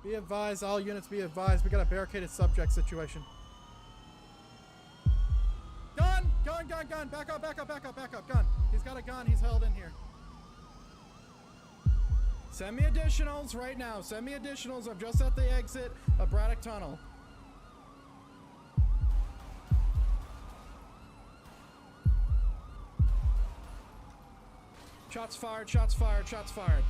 Be advised, all units be advised, we got a barricaded subject situation. Gun! Gun, gun, gun! Back up, back up, back up, back up, gun! He's got a gun, he's held in here. Send me additionals right now, send me additionals. I'm just at the exit of Braddock Tunnel. Shots fired, shots fired, shots fired.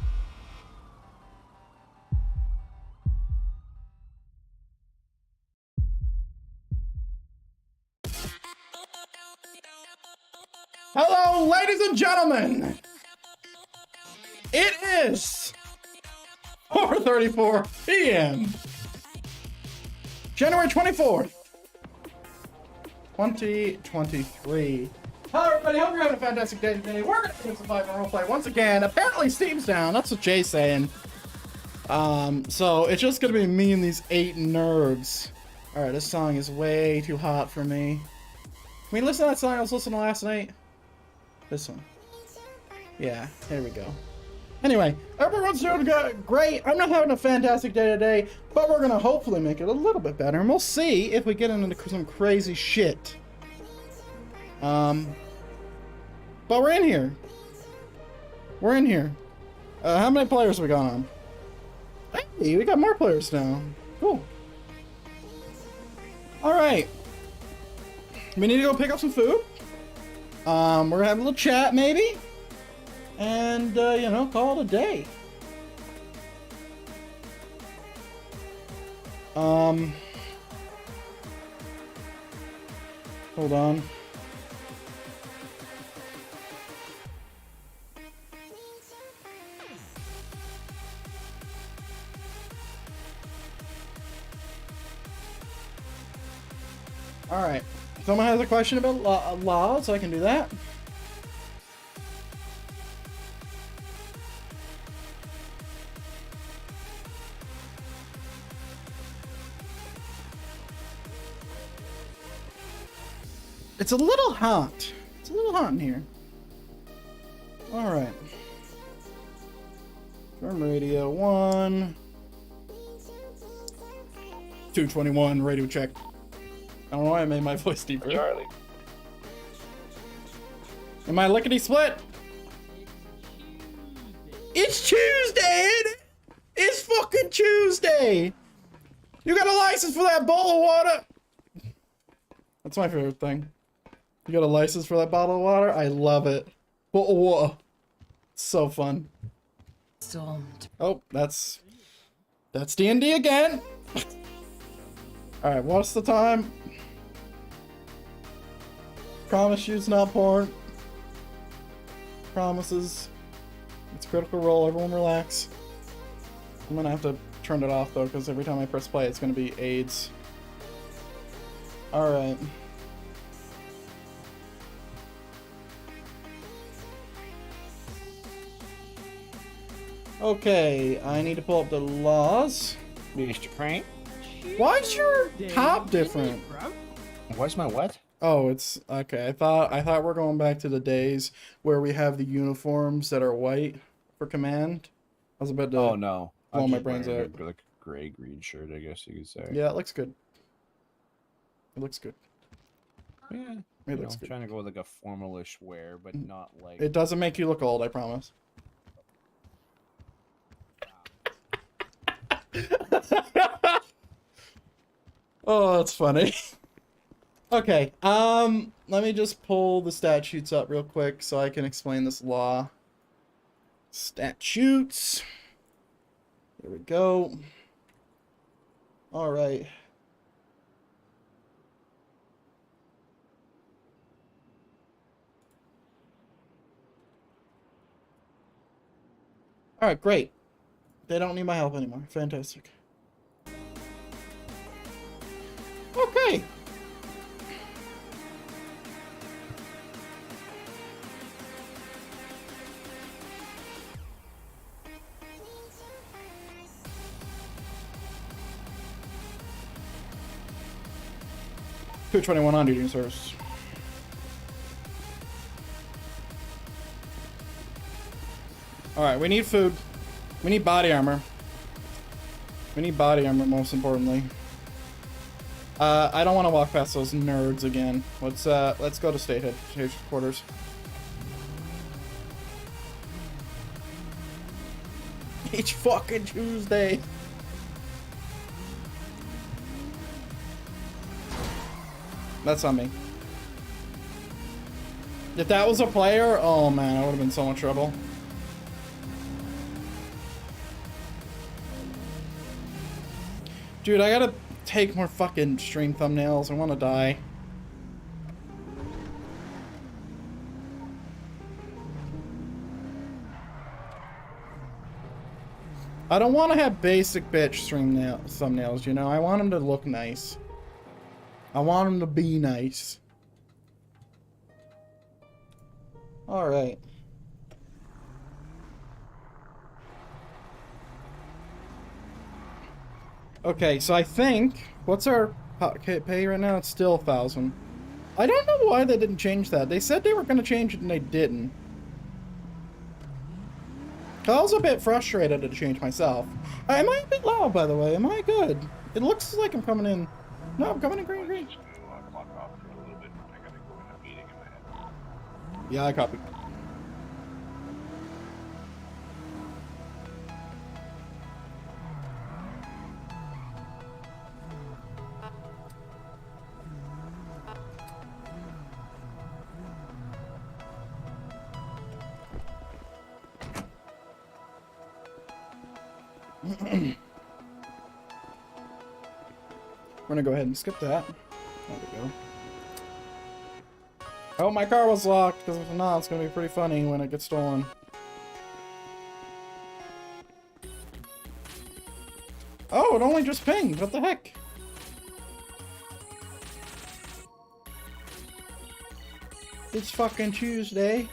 Hello, ladies and gentlemen. It is 4:34 p.m. January 24th, 2023. Hello, everybody. Hope you're having a fantastic day today. We're going to do some Survivor roleplay once again. Apparently, Steam's down. That's what Jay's saying. So it's just going to be me and these 8 nerds. All right, this song is way too hot for me. Can we listen to that song I was listening to last night? This one. Yeah, there we go. Anyway, everyone's doing great. I'm not having a fantastic day today, but we're gonna hopefully make it a little bit better, and we'll see if we get into some crazy shit. But we're in here. We're in here. How many players we got on? Hey, we got more players now. Cool. All right. We need to go pick up some food. We're gonna have a little chat, maybe. And, you know, call it a day. Hold on. All right. Someone has a question about laws, I can do that. It's a little hot. It's a little hot in here. All right. Turn radio 1. 221 radio check. I don't know why I made my voice deeper. Charlie. Am I lickety split? It's Tuesday, ain't it? It's fucking Tuesday. You got a license for that bowl of water? That's my favorite thing. You got a license for that bottle of water? I love it. Bottle of water. It's so fun. Oh, that's D&D again. All right, what's the time? Promise you it's not porn. Promises. It's Critical Role. Everyone relax. I'm gonna have to turn it off though, because every time I press play, it's gonna be AIDS. All right. Okay, I need to pull up the laws. Mr. Crank. Why's your top different? Why's my what? Oh, it's okay. I thought we're going back to the days where we have the uniforms that are white for command. I was about to Oh no. blow my brains out. Like a gray green shirt, I guess you could say. Yeah, it looks good. It looks good. Yeah. It looks good. Trying to go with like a formalish wear, but not like. It doesn't make you look old, I promise. Oh, that's funny. Okay, let me just pull the statutes up real quick so I can explain this law. Statutes. There we go. All right. All right, great. They don't need my help anymore. Fantastic. Okay. $221 on duty and service. Alright, we need food. We need body armor. We need body armor, most importantly. I don't want to walk past those nerds again. Let's go to state headquarters. Each fucking Tuesday. That's on me. If that was a player, oh man, I would have been so much trouble. Dude, I gotta take more fucking stream thumbnails. I wanna die. I don't want to have basic bitch stream thumbnails, you know? I want them to look nice. I want them to be nice. Alright. Okay, so I think... What's our pay right now? It's still 1,000. I don't know why they didn't change that. They said they were going to change it and they didn't. I was a bit frustrated at the change myself. Am I a bit loud, by the way? Am I good? It looks like I'm coming in. No, I'm coming in green, green. Clock off for a little bit. I gotta go in a meeting in my head. Yeah, I copy. We're gonna go ahead and skip that. There we go. Oh, my car was locked, because if not, it's gonna be pretty funny when it gets stolen. Oh, it only just pinged. What the heck? It's fucking Tuesday.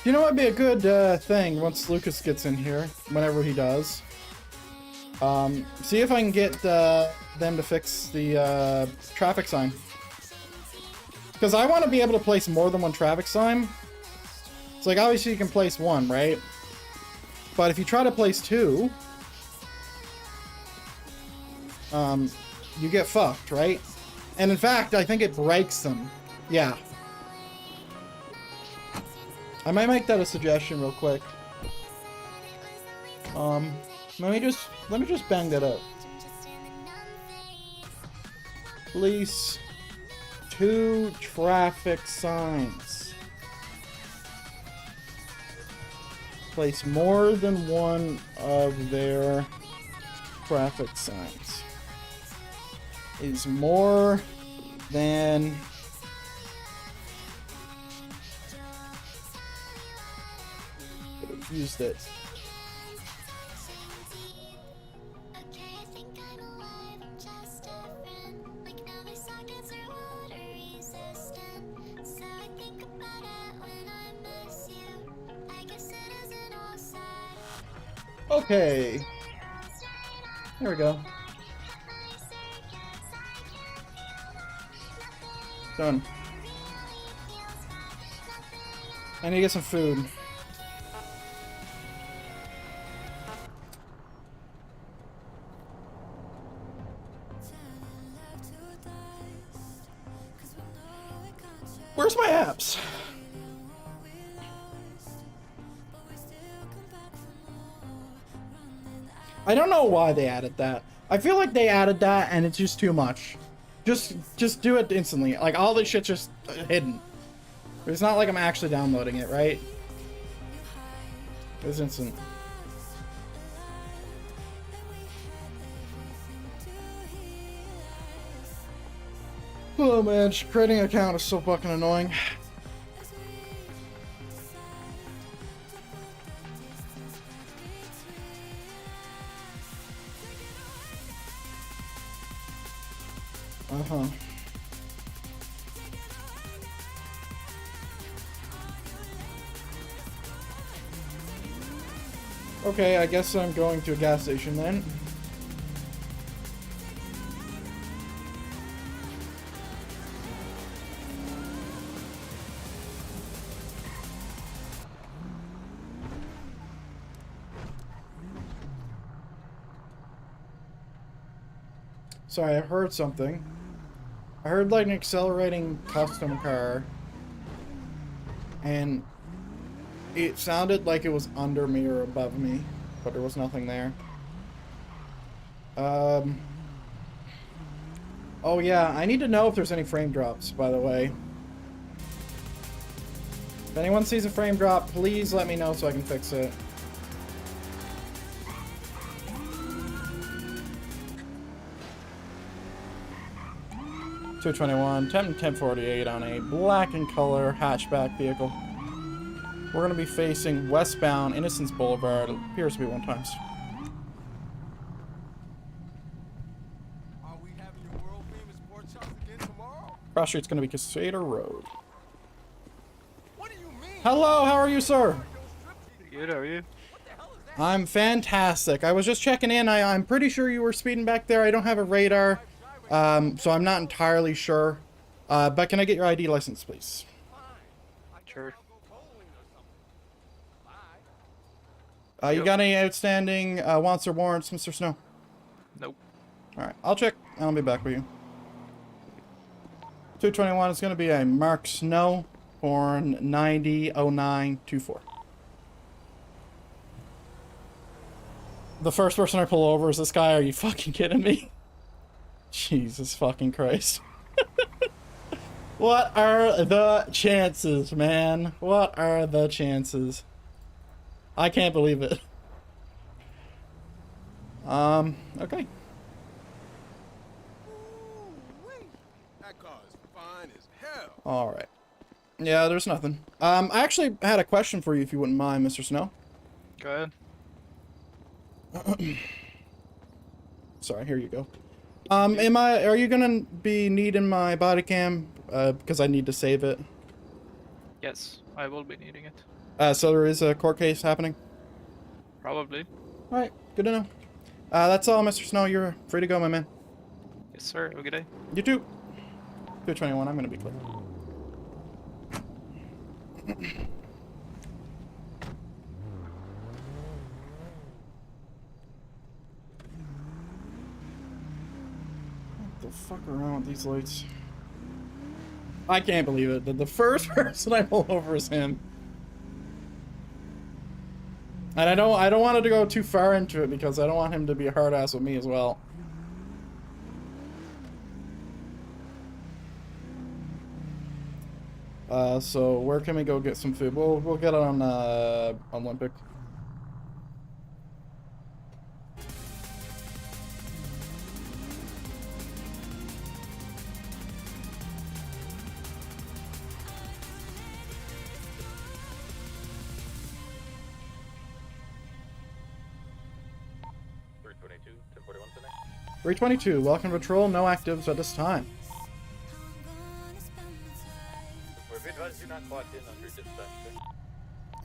You know what'd be a good thing once Lucas gets in here, whenever he does? See if I can get them to fix the traffic sign. Because I want to be able to place more than one traffic sign. It's like, obviously you can place one, right? But if you try to place two, you get fucked, right? And in fact, I think it breaks them. Yeah. I might make that a suggestion real quick. Let me just bang that up. Police, 2 traffic signs. Place more than one of their traffic signs. Is more than used it. Okay. There we go. Done. I need to get some food. Where's my apps? I don't know why they added that. I feel like they added that and it's just too much. Just do it instantly. Like, all this shit's just hidden. It's not like I'm actually downloading it, right? It's instant. Oh man, just creating an account is so fucking annoying. Uh-huh. Okay, I guess I'm going to a gas station then. Sorry, I heard something. I heard like an accelerating custom car. And it sounded like it was under me or above me, but there was nothing there. Oh yeah, I need to know if there's any frame drops, by the way. If anyone sees a frame drop, please let me know so I can fix it. $221, 1048 on a black in color hatchback vehicle. We're going to be facing westbound Innocence Boulevard. It appears to be 1 times. Are we having your world famous pork chops again tomorrow? Cross street's going to be Crusader Road. What do you mean? Hello, how are you, sir? Good, how are you? I'm fantastic. I was just checking in. I'm pretty sure you were speeding back there. I don't have a radar, so I'm not entirely sure. But can I get your ID license, please? Sure. Sure. Bye. You Yep. got any outstanding wants or warrants, Mr. Snow? Nope. Alright, I'll check. I'll be back with you. 221 is going to be a Mark Snow, born 900924. The first person I pull over is this guy. Are you fucking kidding me? Jesus fucking Christ. What are the chances, man? What are the chances? I can't believe it. Okay. Ooh-wee. That car is fine as hell. Alright. Yeah, there's nothing. I actually had a question for you if you wouldn't mind, Mr. Snow. Go ahead. Sorry, here you go. Are you gonna be needing my body cam? Because I need to save it. Yes, I will be needing it. So there is a court case happening? Probably. Alright, good to know. That's all, Mr. Snow. You're free to go, my man. Yes, sir. Have a good day. You too. 221, I'm gonna be quick. What the fuck are wrong with these lights? I can't believe it. The first person I pull over is him. And I don't want it to go too far into it because I don't want him to be a hard ass with me as well. So where can we go get some food? We'll get it on Olympic. tonight. 322, welcome to patrol. No actives at this time. We're being advised you're not clocked in under dispatch.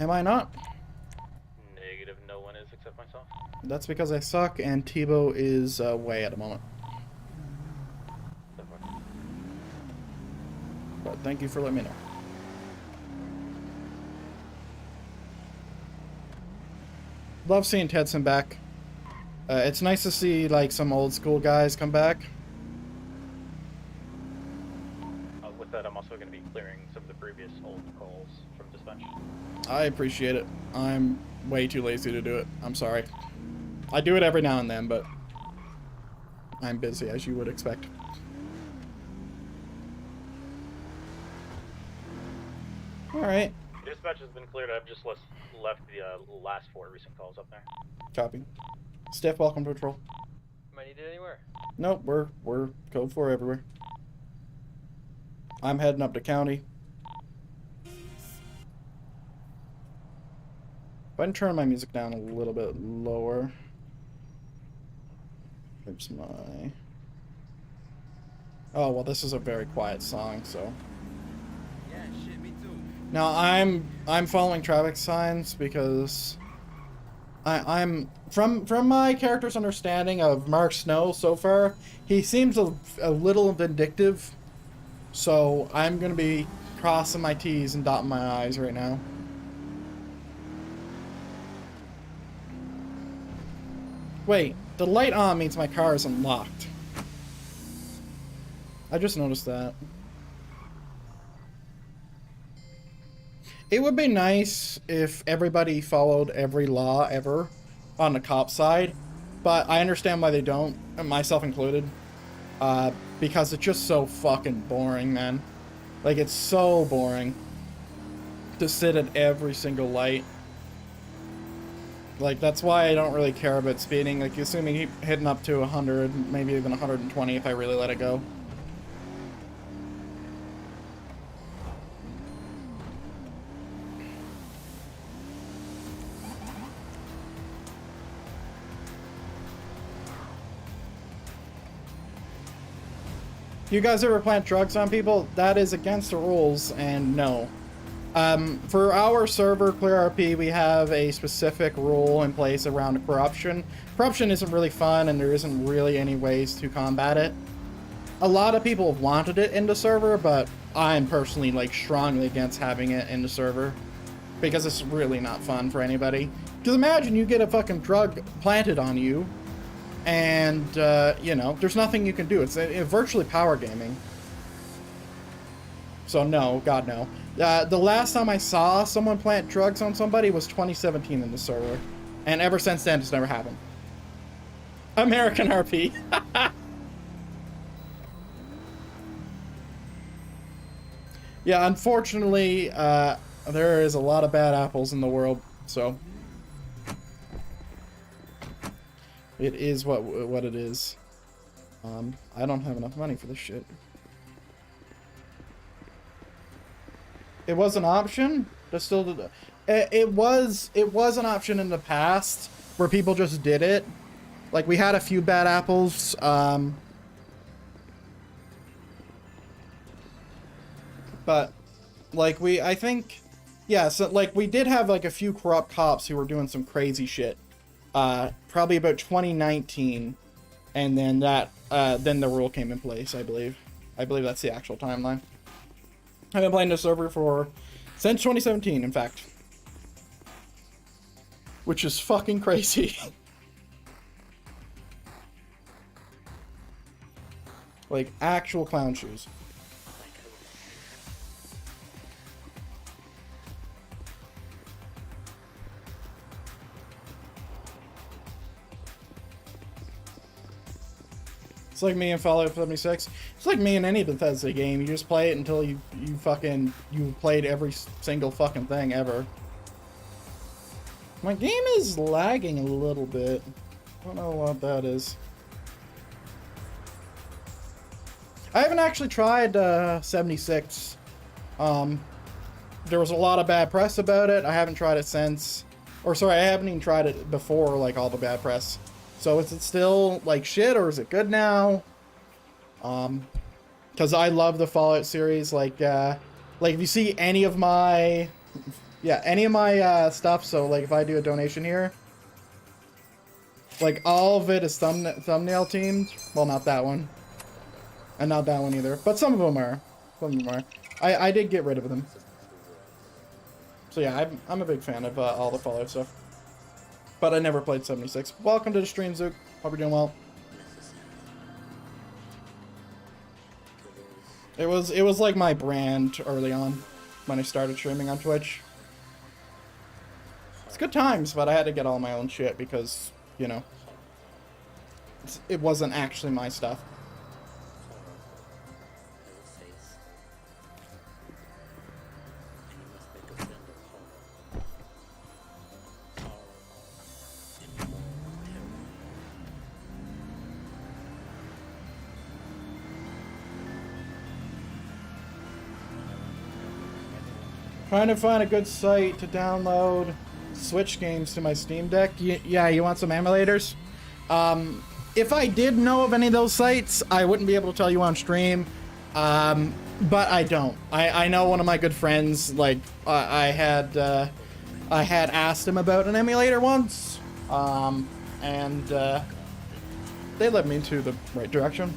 Am I not? Negative, no one is except myself. That's because I suck and Tebow is away at the moment. So far. But thank you for letting me know. Love seeing Tedson back. It's nice to see like some old school guys come back. With that, I'm also going to be clearing some of the previous old calls from dispatch. I appreciate it. I'm way too lazy to do it. I'm sorry. I do it every now and then, but I'm busy, as you would expect. Alright. Dispatch has been cleared. I've just left the last 4 recent calls up there. Copy. Steph, welcome to patrol. Am I needed anywhere? Nope, we're code 4 everywhere. I'm heading up to county. If I can turn my music down a little bit lower. Oops, my... Oh, well, this is a very quiet song, so... Yeah, shit, me too. Now, I'm following traffic signs because... I'm... From my character's understanding of Mark Snow so far, he seems a little vindictive. So, I'm gonna be crossing my T's and dotting my I's right now. Wait, the light on means my car is unlocked. I just noticed that. It would be nice if everybody followed every law ever on the cop side, but I understand why they don't, myself included. Because it's just so fucking boring, man. Like, it's so boring to sit at every single light. Like, that's why I don't really care about speeding. Like, assuming keep hitting up to 100, maybe even 120 if I really let it go. You guys ever plant drugs on people? That is against the rules, and no. For our server, ClearRP, we have a specific rule in place around corruption. Corruption isn't really fun, and there isn't really any ways to combat it. A lot of people have wanted it in the server, but I'm personally like strongly against having it in the server because it's really not fun for anybody. Because imagine you get a fucking drug planted on you and, you know, there's nothing you can do. It's virtually power gaming. So no, God no. The last time I saw someone plant drugs on somebody was 2017 in the server. And ever since then, it's never happened. American RP. Yeah, unfortunately, there is a lot of bad apples in the world, so it is what it is. I don't have enough money for this shit. It was an option. That's still it was an option in the past where people just did it. Like we had a few bad apples. But like I think, yeah. So like we did have like a few corrupt cops who were doing some crazy shit. Probably about 2019, and then then the rule came in place. I believe that's the actual timeline. I've been playing this server since 2017, in fact. Which is fucking crazy. Like, actual clown shoes. It's like me in Fallout 76. It's like me in any Bethesda game. You just play it until you've played every single fucking thing ever. My game is lagging a little bit. I don't know what that is. I haven't actually tried 76. There was a lot of bad press about it. I haven't tried it since. Or sorry, I haven't even tried it before like all the bad press. So is it still like shit or is it good now? Because I love the Fallout series. Like if you see any of my stuff, so like if I do a donation here, like all of it is thumbnail teamed. Well, not that one. And not that one either. But some of them are. I did get rid of them. So yeah, I'm a big fan of all the Fallout stuff. But I never played 76. Welcome to the stream, Zook. Hope you're doing well. It was like my brand early on when I started streaming on Twitch. It's good times, but I had to get all my own shit because, you know, it wasn't actually my stuff. Trying to find a good site to download Switch games to my Steam Deck. Yeah, you want some emulators? If I did know of any of those sites, I wouldn't be able to tell you on stream. But I don't. I know one of my good friends, like, I had asked him about an emulator once, and they led me into the right direction.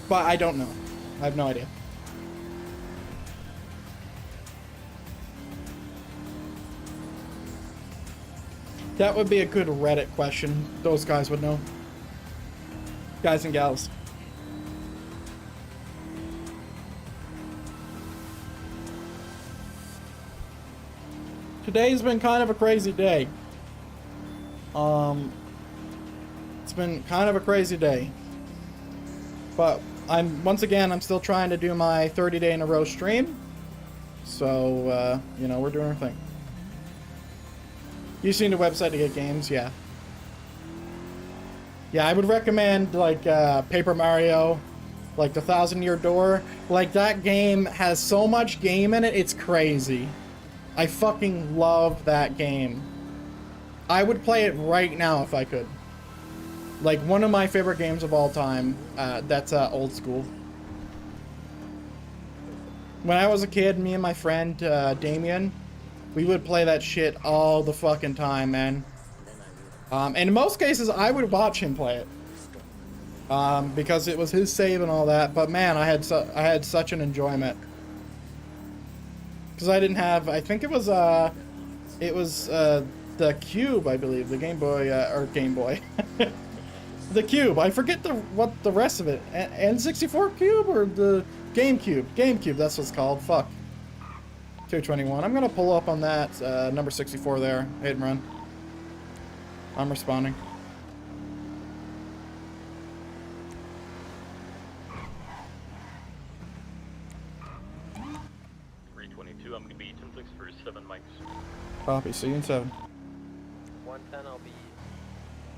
But I don't know. I have no idea. That would be a good Reddit question. Those guys would know. Guys and gals. Today's been kind of a crazy day. It's been kind of a crazy day. But I'm still trying to do my 30-day in a row stream. So, you know, we're doing our thing. You seen the website to get games? Yeah. Yeah, I would recommend, like, Paper Mario, like the 1,000-Year Door. Like, that game has so much game in it, it's crazy. I fucking love that game. I would play it right now if I could. Like, one of my favorite games of all time, that's old school. When I was a kid, me and my friend, Damien, we would play that shit all the fucking time, man. And in most cases, I would watch him play it. because it was his save and all that. But man, I had such an enjoyment because I didn't have. I think it was the Cube, I believe, the Game Boy or Game Boy, the Cube. I forget what the rest of it. N64 Cube or the GameCube. GameCube, that's what it's called. Fuck. 221. I'm gonna pull up on that number 64 there. Hit and run. I'm responding. I'm going to be 10-6 for 7 mics. Copy. See you in 7. 110, I'll be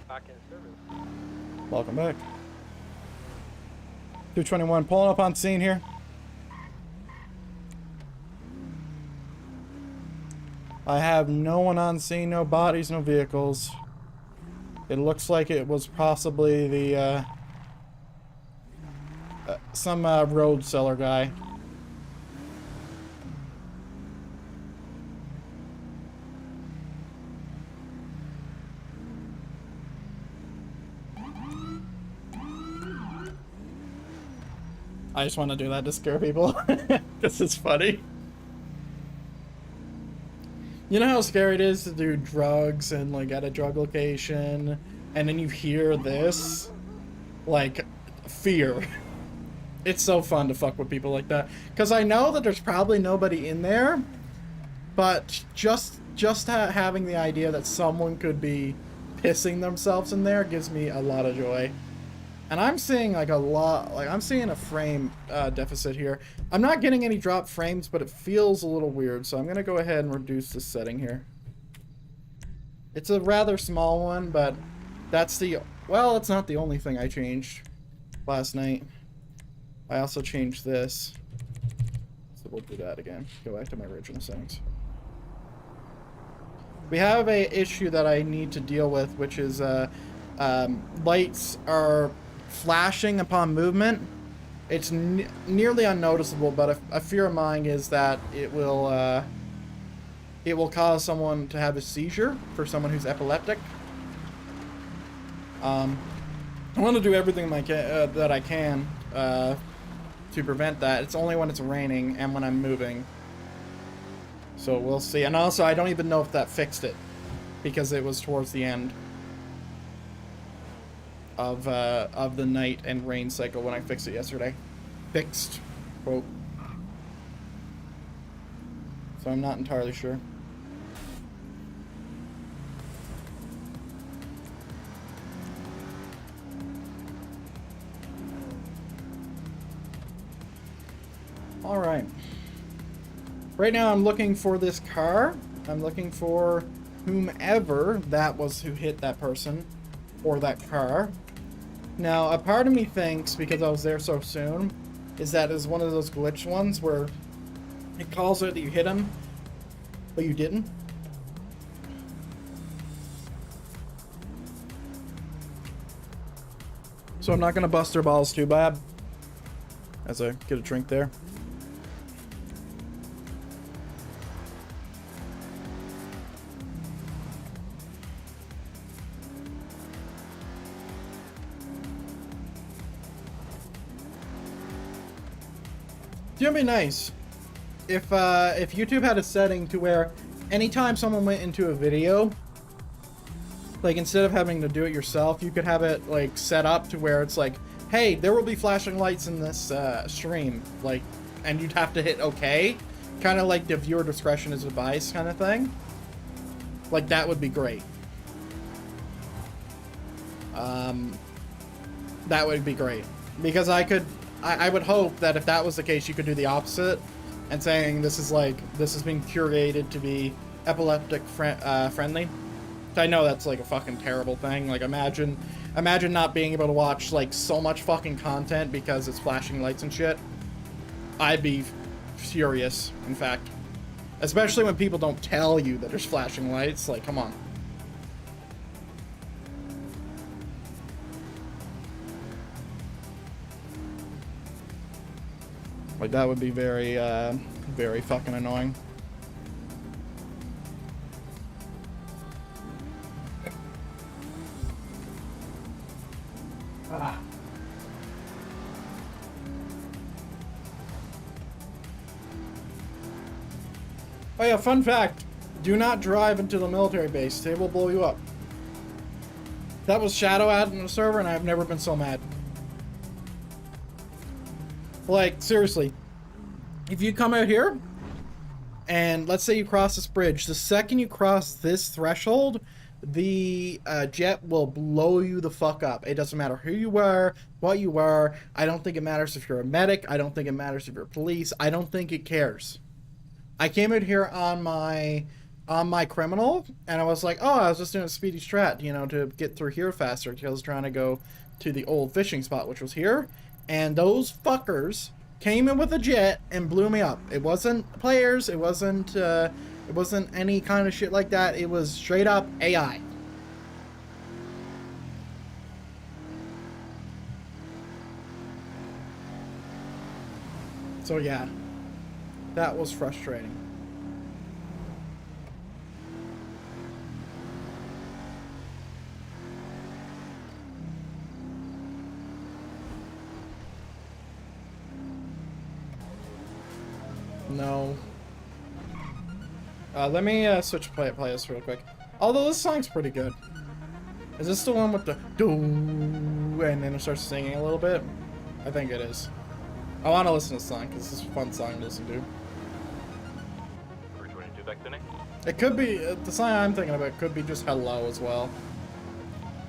back in service. Welcome back. 221, pulling up on scene here. I have no one on scene, no bodies, no vehicles. It looks like it was possibly the some road seller guy. I just want to do that to scare people. This is funny. You know how scary it is to do drugs and like at a drug location and then you hear this? Like, fear. It's so fun to fuck with people like that. Because I know that there's probably nobody in there, but just having the idea that someone could be pissing themselves in there gives me a lot of joy. And I'm seeing like a lot, like I'm seeing a frame deficit here. I'm not getting any drop frames, but it feels a little weird. So I'm going to go ahead and reduce this setting here. It's a rather small one, but that's the, well, it's not the only thing I changed last night. I also changed this. So we'll do that again. Go back to my original settings. We have a issue that I need to deal with, which is lights are flashing upon movement. It's nearly unnoticeable, but a fear of mine is that it will cause someone to have a seizure for someone who's epileptic. I want to do everything that I can to prevent that. It's only when it's raining and when I'm moving. So we'll see. And also, I don't even know if that fixed it because it was towards the end of the night and rain cycle when I fixed it yesterday. Fixed, quote. So I'm not entirely sure. All right. Right now I'm looking for this car. I'm looking for whomever that was who hit that person or that car. Now, a part of me thinks, because I was there so soon, is that is one of those glitch ones where it calls it that you hit him, but you didn't. So I'm not going to bust their balls too bad as I get a drink there. It's gonna be nice if YouTube had a setting to where anytime someone went into a video, like instead of having to do it yourself, you could have it like set up to where it's like, hey, there will be flashing lights in this stream, like, and you'd have to hit OK, kind of like the viewer discretion is advised kind of thing. Like that would be great. That would be great because I would hope that if that was the case, you could do the opposite and saying this is being curated to be epileptic friendly. I know that's like a fucking terrible thing. Like imagine not being able to watch like so much fucking content because it's flashing lights and shit. I'd be furious, in fact. Especially when people don't tell you that there's flashing lights. Like, come on. Like that would be very, very fucking annoying. Oh yeah, fun fact. Do not drive into the military base. They will blow you up. That was shadow ad in the server, and I've never been so mad. Like, seriously. If you come out here, and let's say you cross this bridge, the second you cross this threshold, the jet will blow you the fuck up. It doesn't matter who you are, what you are. I don't think it matters if you're a medic. I don't think it matters if you're police. I don't think it cares. I came out here on my criminal, and I was like, oh, I was just doing a speedy strat, you know, to get through here faster, because I was trying to go to the old fishing spot, which was here, and those fuckers came in with a jet and blew me up. It wasn't players, it wasn't any kind of shit like that, it was straight up AI. So yeah, that was frustrating. No. Let me switch playlist real quick. Although this song's pretty good. Is this the one with the do and then it starts singing a little bit? I think it is. I want to listen to this song because this is a fun song to listen to. We're going to do back to Nick. It could be the song I'm thinking about could be just Hello as well.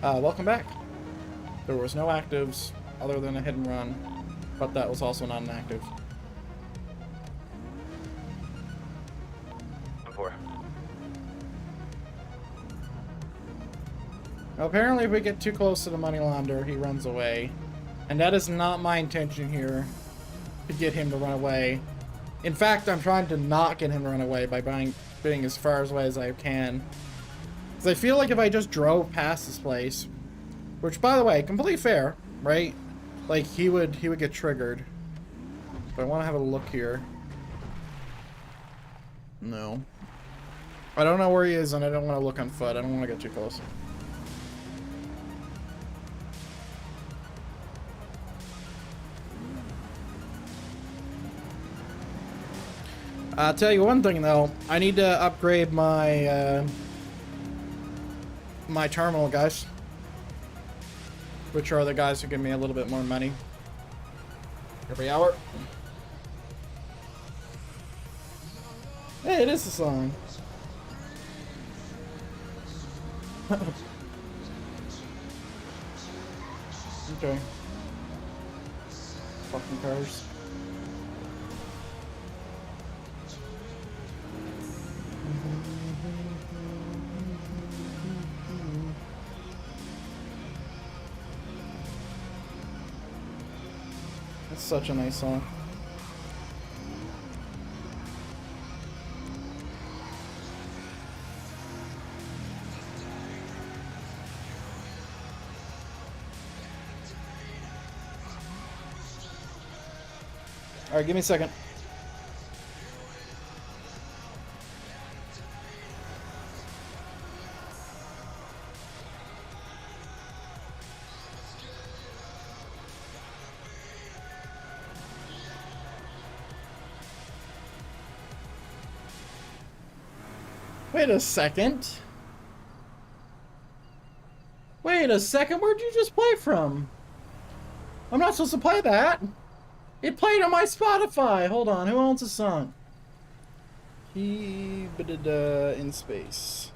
Welcome back. There was no actives other than a hit and run, but that was also not an active. Apparently, if we get too close to the money launderer, he runs away. And that is not my intention here, to get him to run away. In fact, I'm trying to not get him to run away by being as far away as I can. Because I feel like if I just drove past this place, which, by the way, completely fair, right? Like, he would get triggered. But I want to have a look here. No. I don't know where he is, and I don't want to look on foot. I don't want to get too close. I'll tell you one thing though, I need to upgrade my my terminal guys, which are the guys who give me a little bit more money every hour. Hey, it is a song. Okay. Fucking cars. It's such a nice song. Alright, give me a second. Wait a second. Wait a second, where'd you just play from? I'm not supposed to play that. It played on my Spotify. Hold on, who owns the song? In space.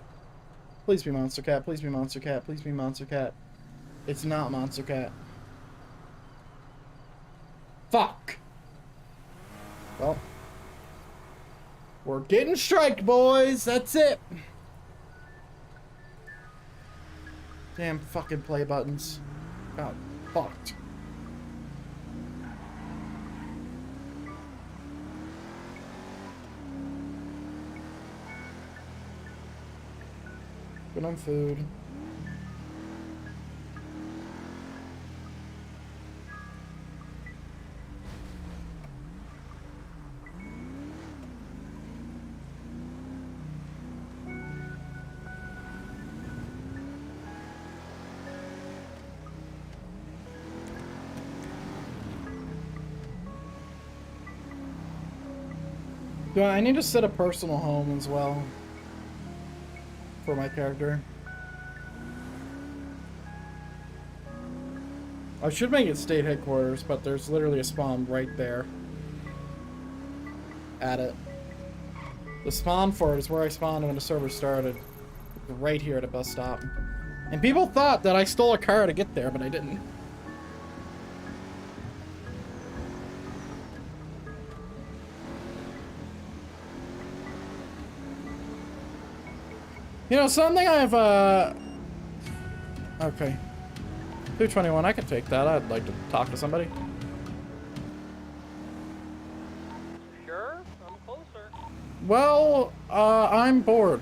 Please be Monstercat, please be Monstercat, please be Monstercat. It's not Monstercat. Fuck. Well. We're getting striked, boys. That's it. Damn fucking play buttons. Got fucked. Good on food. Do I need to set a personal home as well for my character? I should make it state headquarters, but there's literally a spawn right there. At it. The spawn for it is where I spawned when the server started. Right here at a bus stop. And people thought that I stole a car to get there, but I didn't. You know, something I've, okay. 221, I can take that. I'd like to talk to somebody. Sure? I'm closer. Well, I'm bored.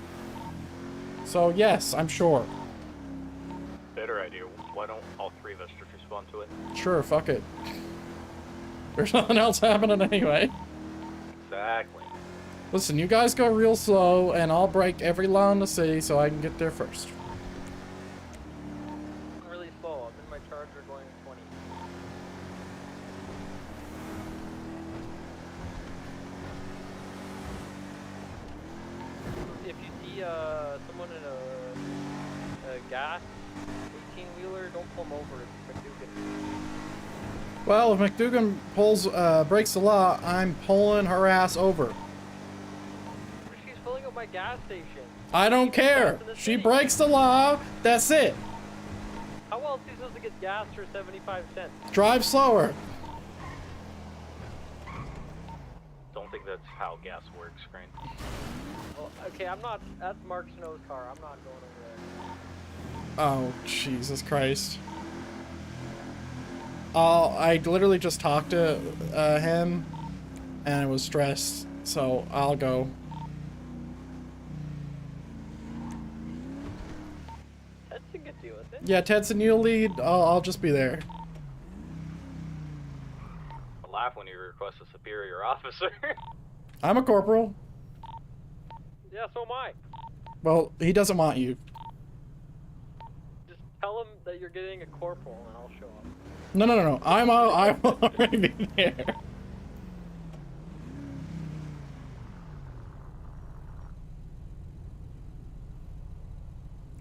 So, yes, I'm sure. Better idea. Why don't all three of us just respond to it? Sure, fuck it. There's nothing else happening anyway. Exactly. Listen, you guys go real slow, and I'll break every law in the city so I can get there first. I'm really slow. I'm in my charger going 20. If you see someone in a gas 18-wheeler, don't pull them over. It's McDougan. Well, if McDougan breaks the law, I'm pulling her ass over. She's filling up my gas station. I don't care. She breaks the law, that's it. How else are you supposed to get gas for 75 cents? Drive slower. Don't think that's how gas works, Crane. Well, okay, I'm not. That's Mark Snow's car. I'm not going over there. Oh, Jesus Christ. I literally just talked to him, and I was stressed, so I'll go. Tedson could deal with it. Yeah, Tedson, you'll lead. I'll just be there. I laugh when you request a superior officer. I'm a corporal. Yeah, so am I. Well, he doesn't want you. Just tell him that you're getting a corporal, and I'll show up. No. I'm already there.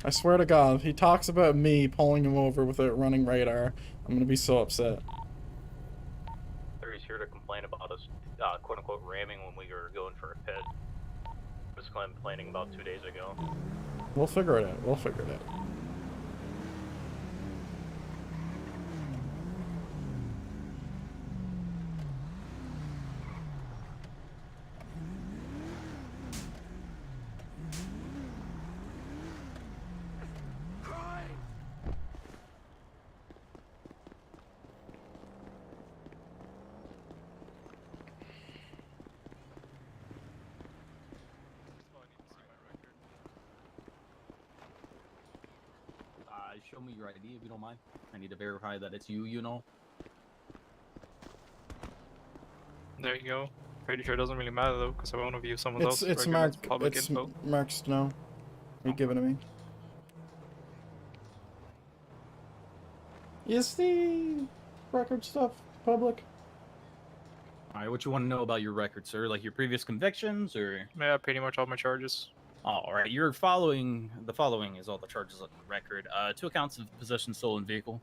I swear to God, if he talks about me pulling him over without running radar, I'm gonna be so upset. He's here to complain about us, quote-unquote, ramming when we were going for a pit. Was complaining about 2 days ago. We'll figure it out. We'll figure it out. Show me your ID if you don't mind. I need to verify that it's you, you know. There you go. Pretty sure it doesn't really matter though, because I won't view someone else. It's Mark Snow. You give it to me. Is the record stuff public? Alright, what you want to know about your record, sir? Like your previous convictions, or? Yeah, pretty much all my charges. Alright, the following is all the charges on the record. 2 accounts of possession of stolen vehicle.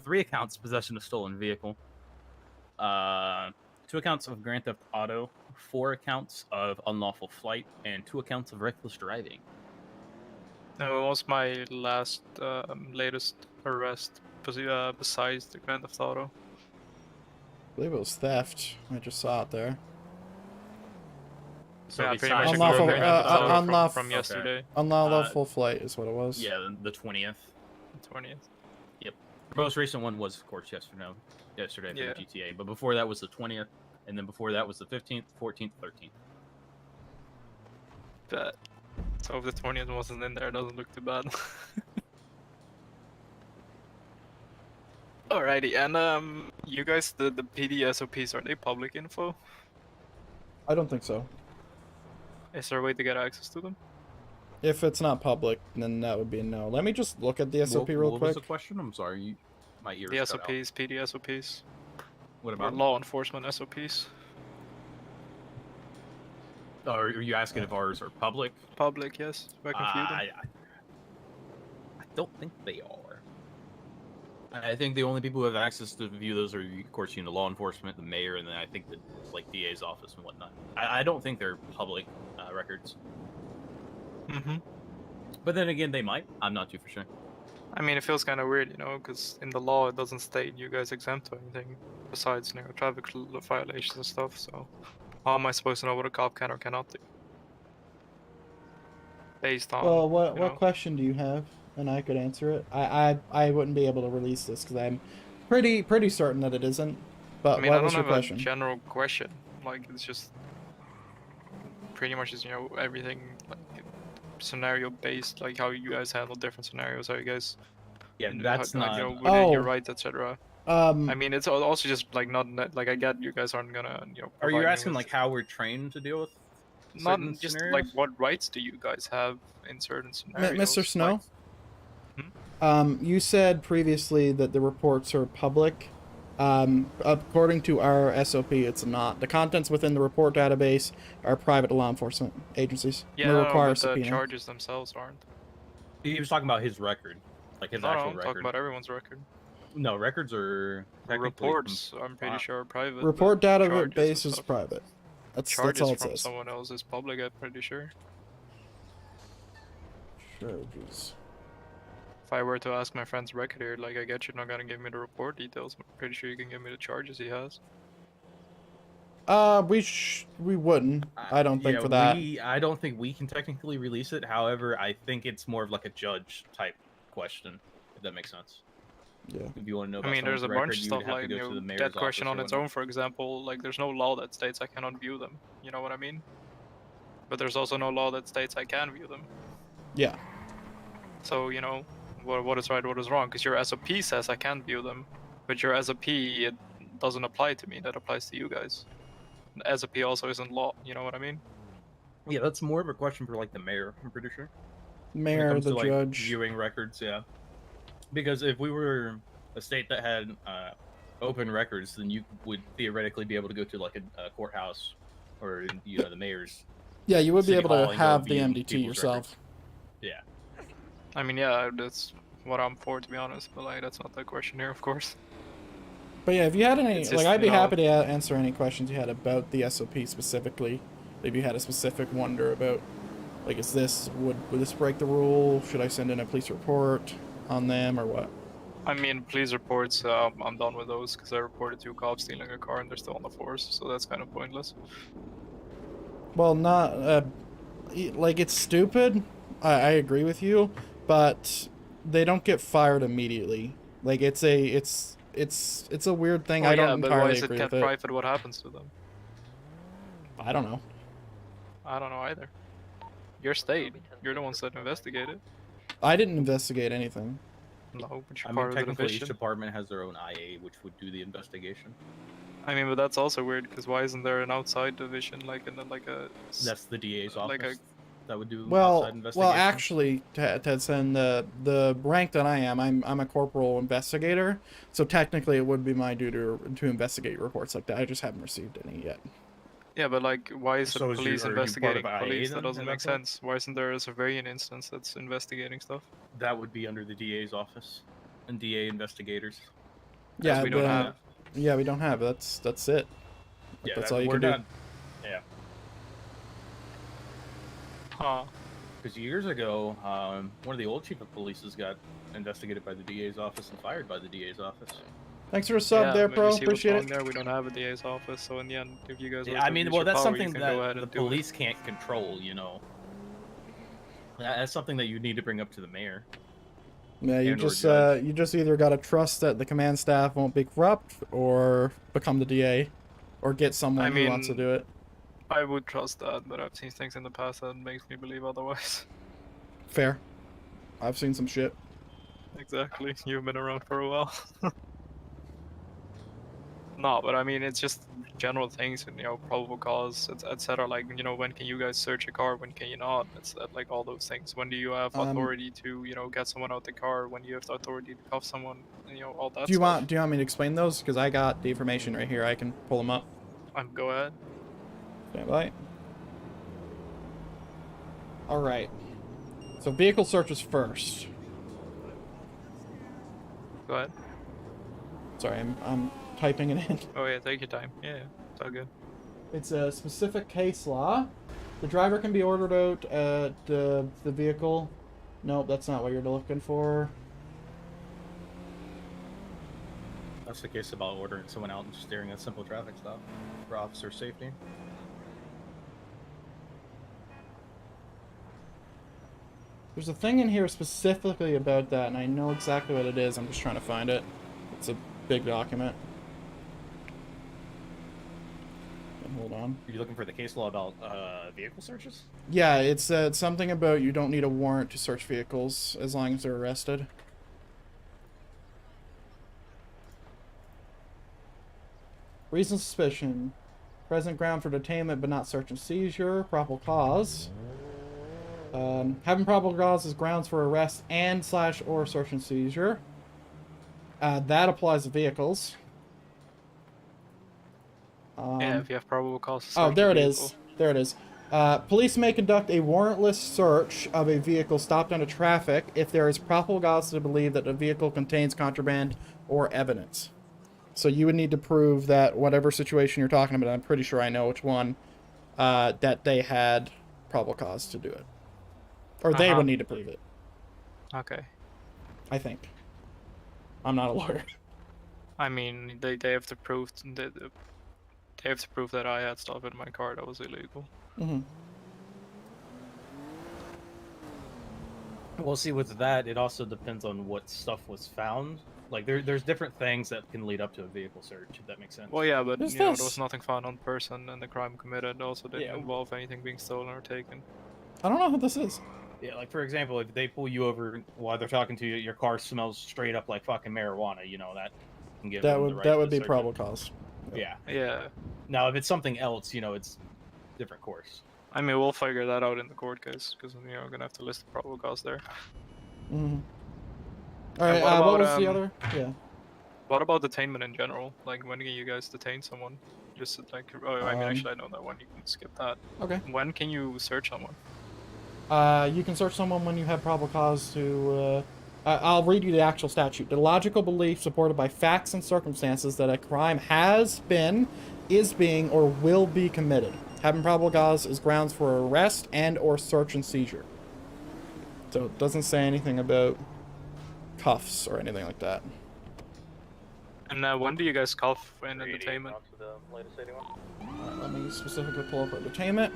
3 accounts of possession of stolen vehicle. 2 accounts of Grand Theft Auto. 4 accounts of unlawful flight, and 2 accounts of reckless driving. What was my last, latest arrest besides the Grand Theft Auto? I believe it was theft. I just saw it there. So yeah, pretty besides much Unlawful- Grand Theft Auto unlawful- from yesterday. Unlawful flight is what it was. Yeah, the 20th. 20th. Yep. The most recent one was, of course, yesterday for Yeah. the GTA. But before that was the 20th, and then before that was the 15th, 14th, 13th. Bet. So if the 20th wasn't in there, it doesn't look too bad. Alrighty, and you guys, the PD SOPs, are they public info? I don't think so. Is there a way to get access to them? If it's not public, then that would be a no. Let me just look at the SOP real what quick. was the question? I'm sorry, my ears The cut SOPs, PD SOPs, out. What or about law enforcement SOPs. Are you asking if ours are public? Public, yes. If I can view them. I don't think they are. I think the only people who have access to view those are, of course, law enforcement, the mayor, and then I think the DA's office and whatnot. I don't think they're public records. Mm-hmm. But then again, they might. I'm not too for sure. I mean, it feels kind of weird, because in the law it doesn't state you guys exempt or anything besides, traffic violations and stuff. So, how am I supposed to know what a cop can or cannot do? Based on. Well, what question do you have? And I could answer it. I wouldn't be able to release this because I'm pretty certain that it isn't. But I mean, what I was don't your have question? a general question. Like, it's just pretty much just everything like scenario based, like how you guys handle different scenarios, how you guys That's how, not. within your rights, etc. I I mean, it's also just like not like I get you guys aren't gonna Are you provide me asking with- like how we're trained to deal with? not certain just scenarios? like what rights do you guys have in certain scenarios? Mr. Snow. Hmm? You said previously that the reports are public. According to our SOP, it's not. The contents within the report database are private to law enforcement agencies. Yeah, They no, require but the subpoena. charges themselves aren't. He was talking about his record, like his No, actual I'm record. talking about everyone's record. No, records are technically Reports, I'm pretty sure are private. Report but charges and database is stuff- private. That's Charges all it from says. someone else is public, I'm pretty sure. Charges. If I were to ask my friend's record here, like I get you're not gonna give me the report details, I'm pretty sure you can give me the charges he has. We wouldn't. I don't think Yeah, for that. I don't think we can technically release it. However, I think it's more of like a judge type question, if that makes sense. Yeah. If you want to know, I about mean, there's a someone's bunch of record, you stuff would have like to go to the mayor's that question office on or its whatnot. own, for example, like there's no law that states I cannot view them. You know what I mean? But there's also no law that states I can view them. Yeah. So what is right, what is wrong? Because your SOP says I can view them, but your SOP it doesn't apply to me. That applies to you guys. The SOP also isn't law. You know what I mean? Yeah, that's more of a question for like the mayor. I'm pretty sure. When it Mayor, comes the to, like, judge. viewing records, yeah. Because if we were a state that had open records, then you would theoretically be able to go to like a courthouse or the mayor's. Yeah, you would be City able Hall to and go have the view MDT people's yourself. records. Yeah. I mean, yeah, that's what I'm for, to be honest. But like, that's not the question here, of course. But yeah, if you had any, It's like, just, I'd be you know- happy to answer any questions you had about the SOP specifically. If you had a specific wonder about, like, would this break the rule? Should I send in a police report on them or what? I mean, police reports, I'm done with those because I reported 2 cops stealing a car and they're still on the force, so that's kind of pointless. Well, not, like, it's stupid. I agree with you, but they don't get fired immediately. Like, it's a weird thing. Well, I don't yeah, but entirely why is it agree kept with it. private? What happens to them? I don't know. I don't know either. Your state, you're the ones that investigate it. I didn't investigate anything. No, but you're I part mean, of the technically, each division. department has their own IA, which would do the investigation. I mean, but that's also weird because why isn't there an outside division, like in like a? That's the DA's office. like that would do Well, outside investigation. well, actually, Tedson, the rank that I am, I'm a corporal investigator, so technically it would be my duty to investigate reports like that. I just haven't received any yet. Yeah, but like, why is the So is you- police are you part investigating of IA police? then, That doesn't at make that point? sense. Why isn't there a civilian instance that's investigating stuff? That would be under the DA's office and DA investigators. Yeah, we don't have. Yeah, we don't have. That's it. Yeah, That's that- all you we're can do. not- Yeah, Huh. because years ago, one of the old chief of polices got investigated by the DA's office and fired by the DA's office. Thanks for a sub Yeah, there, maybe pro. see what's Appreciate wrong it. there. We don't have a DA's office, so in the end, if you guys. were Yeah, I to mean, use well, your that's power, you something can go ahead that the and do it. police can't control. That's something that you need to bring up to the mayor. Yeah, and or judge. you just either gotta trust that the command staff won't be corrupt, or become the DA, or get someone I who wants to mean- do it. I would trust that, but I've seen things in the past that makes me believe otherwise. Fair. I've seen some shit. Exactly. You've been around for a while. No, but I mean, it's just general things, and probable cause, etc. Like, when can you guys search a car? When can you not? It's like all those things. When do you have authority to, get someone out the car? When do you have the authority to cuff someone? All that. Do you stuff. want me to explain those? Because I got the information right here. I can pull them up. Go ahead. Stand by. All right. So vehicle searches first. Go ahead. Sorry, I'm typing it in. Oh yeah, take your time. Yeah, it's all good. It's a specific case law. The driver can be ordered out at the vehicle. Nope, that's not what you're looking for. That's the case about ordering someone out and steering a simple traffic stop for officer safety. There's a thing in here specifically about that, and I know exactly what it is. I'm just trying to find it. It's a big document. Hold on. Are you looking for the case law about vehicle searches? Yeah, it said something about you don't need a warrant to search vehicles as long as they're arrested. Reason suspicion. Present ground for detainment but not search and seizure. Probable cause. Having probable cause is grounds for arrest and / or search and seizure. That applies to vehicles. Yeah, if you have probable cause to Oh, search there a it vehicle. is. There it is. Police may conduct a warrantless search of a vehicle stopped under traffic if there is probable cause to believe that the vehicle contains contraband or evidence. So you would need to prove that whatever situation you're talking about, I'm pretty sure I know which one, that they had probable cause to do it. Or they would need to prove it, Okay. I think. I'm not a lawyer. I mean, they have to prove they have to prove that I had stuff in my car that was illegal. Mm-hmm. Well, see, with that, it also depends on what stuff was found. Like, there's different things that can lead up to a vehicle search, if that makes sense. Well, yeah, but Who's there this? was nothing found on person, and the crime committed also didn't Yeah. involve anything being stolen or taken. I don't know who this is. Yeah, like, for example, if they pull you over while they're talking to you, your car smells straight up like fucking marijuana, you know, that can give them the right That to would be search it. probable cause. Yeah. Yeah. Now, if it's something else, you know, it's different course. I mean, we'll figure that out in the court case, because, you know, we're gonna have to list the probable cause there. Mm-hmm. All right. what What about, was the other? Yeah. What about detainment in general? Like, when can you guys detain someone? Just like, oh, I mean, actually, I know that one. You can skip that. Okay. When can you search someone? You can search someone when you have probable cause to. I'll read you the actual statute. The logical belief supported by facts and circumstances that a crime has been, is being, or will be committed. Having probable cause is grounds for arrest and or search and seizure. So it doesn't say anything about cuffs or anything like that. And when do you guys cuff in the 388 detainment? on to the latest 81. Alright, let me specifically pull up our detainment.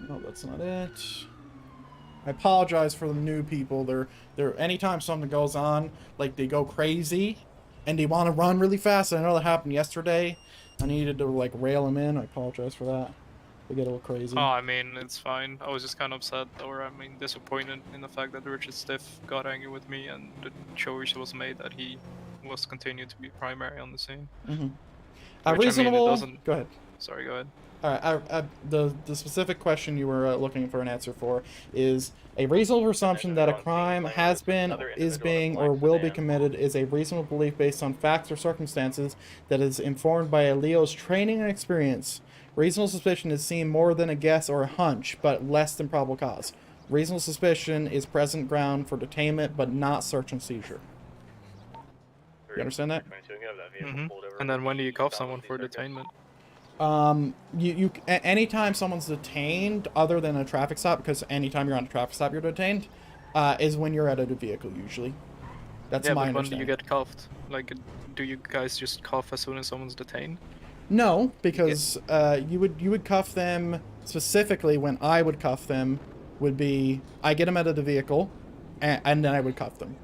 No, that's not it. I apologize for the new people. They're anytime something goes on, like they go crazy and they want to run really fast. I know that happened yesterday. I needed to like rail them in. I apologize for that. They get a little crazy. Oh, I mean, it's fine. I was just kind of upset, or I mean, disappointed in the fact that Richard Stiff got angry with me and the choice was made that he was continued to be primary on the scene. Mm-hmm. Which, I mean, it Reasonable. doesn't- Go ahead. Sorry, go ahead. All right. The specific question you were looking for an answer for is a reasonable assumption that a crime has been, is being, or will be committed is a reasonable belief based on facts or circumstances that is informed by a Leo's training and experience. Reasonable suspicion is seen more than a guess or a hunch, but less than probable cause. Reasonable suspicion is present ground for detainment, but not search and seizure. You understand that? And then when do you cuff someone for detainment? Anytime someone's detained, other than a traffic stop, because anytime you're on a traffic stop you're detained, is when you're out of the vehicle usually. That's Yeah, my but when do understanding. you get cuffed? Like, do you guys just cuff as soon as someone's detained? No, because you would cuff them specifically. When I would cuff them, would be I get them out of the vehicle, and then I would cuff them.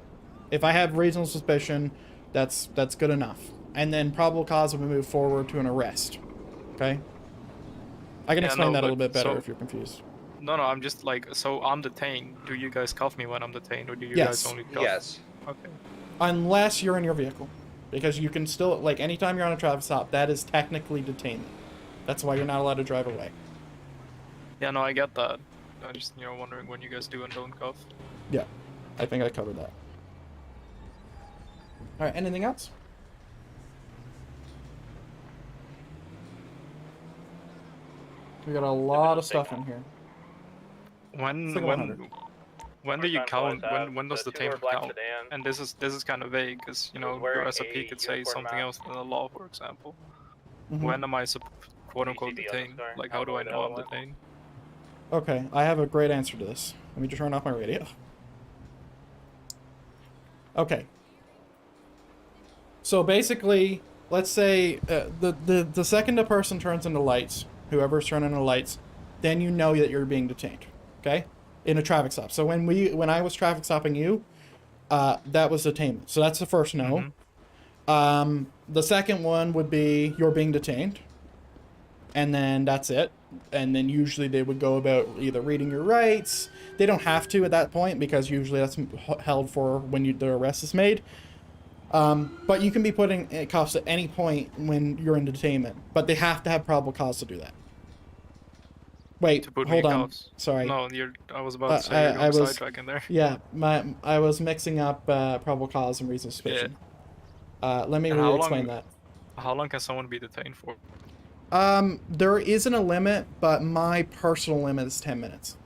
If I have reasonable suspicion, that's good enough. And then probable cause would move forward to an arrest. Okay. I can explain that a little bit better if you're confused. No, I'm just like, so I'm detained. Do you guys cuff me when I'm detained, or do you Yes. guys only cuff? Yes. Okay. Unless you're in your vehicle. Because you can still, like, anytime you're on a traffic stop, that is technically detainment. That's why you're not allowed to drive away. Yeah, no, I get that. I'm just, wondering when you guys do and don't cuff. Yeah, I think I covered that. All right, anything else? We got a lot of stuff in here. When Single 100. when do you count? When does the two-door attainment black count? sedan. And this is kind of vague because you He was know wearing your SOP a could say uniform something mask. else than the law, for example. Mhm. When am I quote unquote CCD on the detained? car. Like I how don't do I know know where I'm the hell it detained? Okay, I have a great answer to this. Let me just turn off my radio. Okay. So basically, let's say the second a person turns into lights, whoever's turning into lights, then you know that you're being detained. Okay, in a traffic stop. So when I was traffic stopping you, that was detainment. So that's the first no. The second one would be you're being detained, and then that's it. And then usually they would go about either reading your rights. They don't have to at that point because usually that's held for when the arrest is made. But you can be put in cuffs at any point when you're in detainment, but they have to have probable cause to do that. Wait, To put me hold in on. cuffs? Sorry. No, I was about to say you're I going was sidetracking there. Yeah, I was mixing up probable cause and reason of suspicion. Let me And how re-explain long? that. How long can someone be detained for? There isn't a limit, but my personal limit is 10 minutes.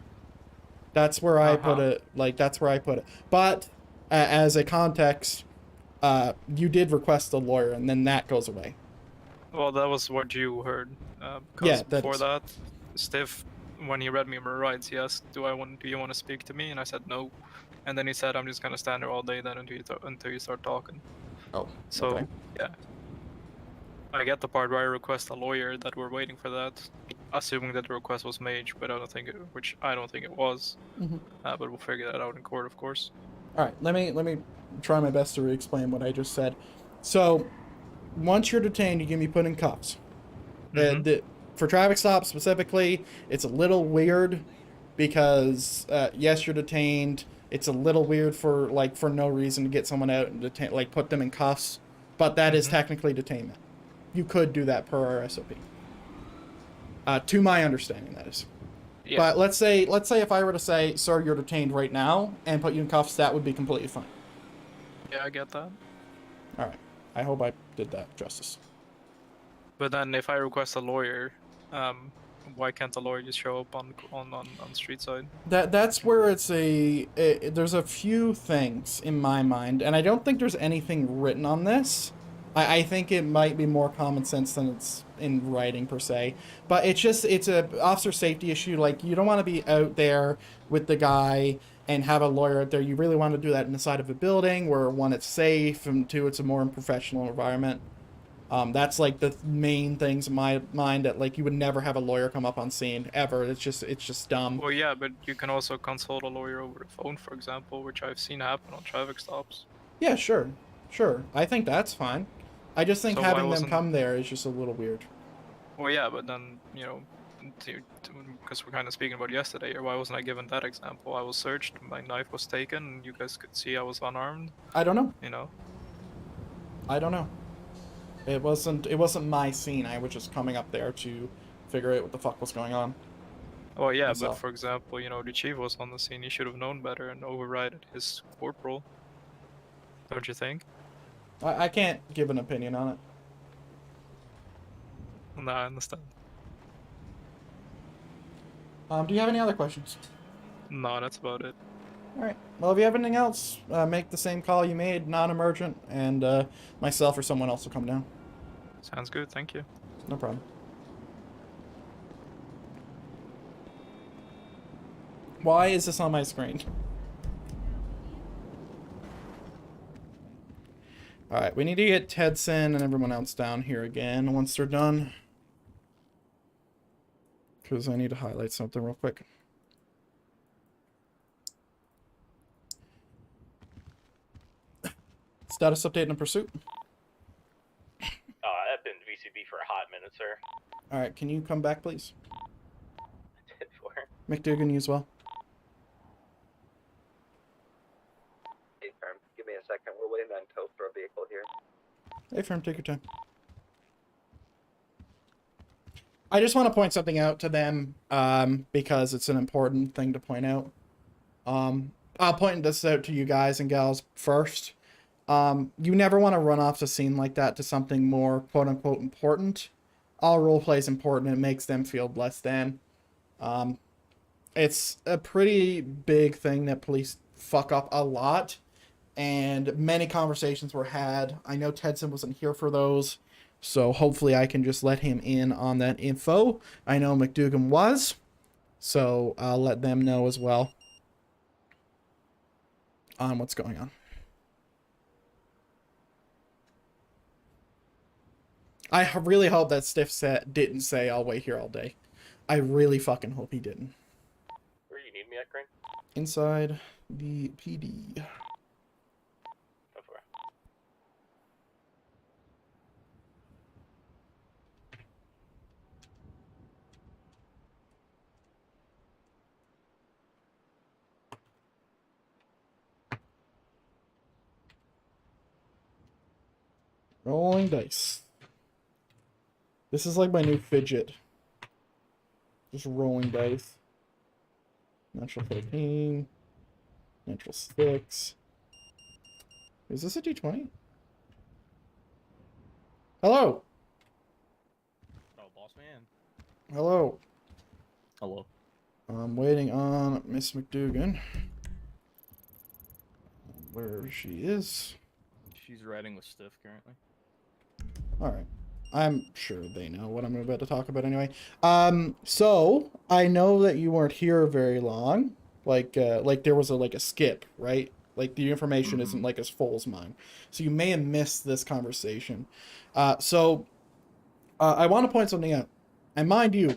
That's where I put it. Like, that's where I put it. But as a context, you did request a lawyer, and then that goes away. Well, that was what you heard. Because Yeah, before that, Stiff, when he read me my rights, he asked, "Do you want to speak to me?" And I said no. And then he said, "I'm just gonna stand there all day then until you start talking." Oh. So Okay. yeah, I get the part where I request a lawyer that we're waiting for that, assuming that the request was made, but which I don't think it was. But we'll figure that out in court, of course. All right. Let me try my best to re-explain what I just said. So, once you're detained, you can be put in cuffs. For traffic stops specifically, it's a little weird because yes, you're detained. It's a little weird for no reason to get someone out and detain, put them in cuffs, but that is technically detainment. You could do that per our SOP. To my understanding, that is. Yeah. But let's say if I were to say, "Sir, you're detained right now," and put you in cuffs, that would be completely fine. Yeah, I get that. All right. I hope I did that justice. But then, if I request a lawyer, why can't the lawyer just show up on street side? That's where there's a few things in my mind, and I don't think there's anything written on this. I think it might be more common sense than it's in writing per se, but it's a officer safety issue. Like, you don't want to be out there with the guy and have a lawyer out there. You really want to do that inside of a building where, one, it's safe, and two, it's a more professional environment. That's like the main things in my mind, that you would never have a lawyer come up on scene ever. It's just dumb. Well, yeah, but you can also consult a lawyer over the phone, for example, which I've seen happen on traffic stops. Yeah, sure. I think that's fine. I just think having them come there is just a little weird. Well, yeah, but then, because we're kind of speaking about yesterday, or why wasn't I given that example? I was searched, my knife was taken, and you guys could see I was unarmed. I don't know. I don't know. It wasn't my scene. I was just coming up there to figure out what the fuck was going on. Well, yeah, but for example, the chief was on the scene. He should have known better and overrided his corporal. Don't you think? I can't give an opinion on it. No, I understand. Do you have any other questions? No, that's about it. Alright. Well, if you have anything else, make the same call you made, non-emergent, and myself or someone else will come down. Sounds good, thank you. No problem. Why is this on my screen? Alright, we need to get Tedson and everyone else down here again once they're done. Because I need to highlight something real quick. Status update in pursuit. I've been VCB for a hot minute, sir. Alright, can you come back, please? 10-4. McDougan, you as well. Hey, firm, give me a second. We're waiting on tow for a vehicle here. Hey, firm, take your time. I just want to point something out to them, because it's an important thing to point out. I'll point this out to you guys and gals first. You never want to run off the scene like that to something more quote-unquote important. All role play is important. It makes them feel less than. It's a pretty big thing that police fuck up a lot, and many conversations were had. I know Tedson wasn't here for those, so hopefully I can just let him in on that info. I know McDougan was, so I'll let them know as well on what's going on. I really hope that Stiff set didn't say I'll wait here all day. I really fucking hope he didn't. Where you need me at, Crane? Inside the PD. Go for it. Rolling dice. This is like my new fidget. Just rolling dice. Natural 13. Natural 6. Is this a d20? Hello! Oh, boss man. Hello. Hello. I'm waiting on Miss McDougan. Where she is. She's riding with Stiff currently. Alright. I'm sure they know what I'm about to talk about anyway. So I know that you weren't here very long. Like there was a skip, right? Like the information isn't like as full as mine. So you may have missed this conversation. I want to point something out. And mind you,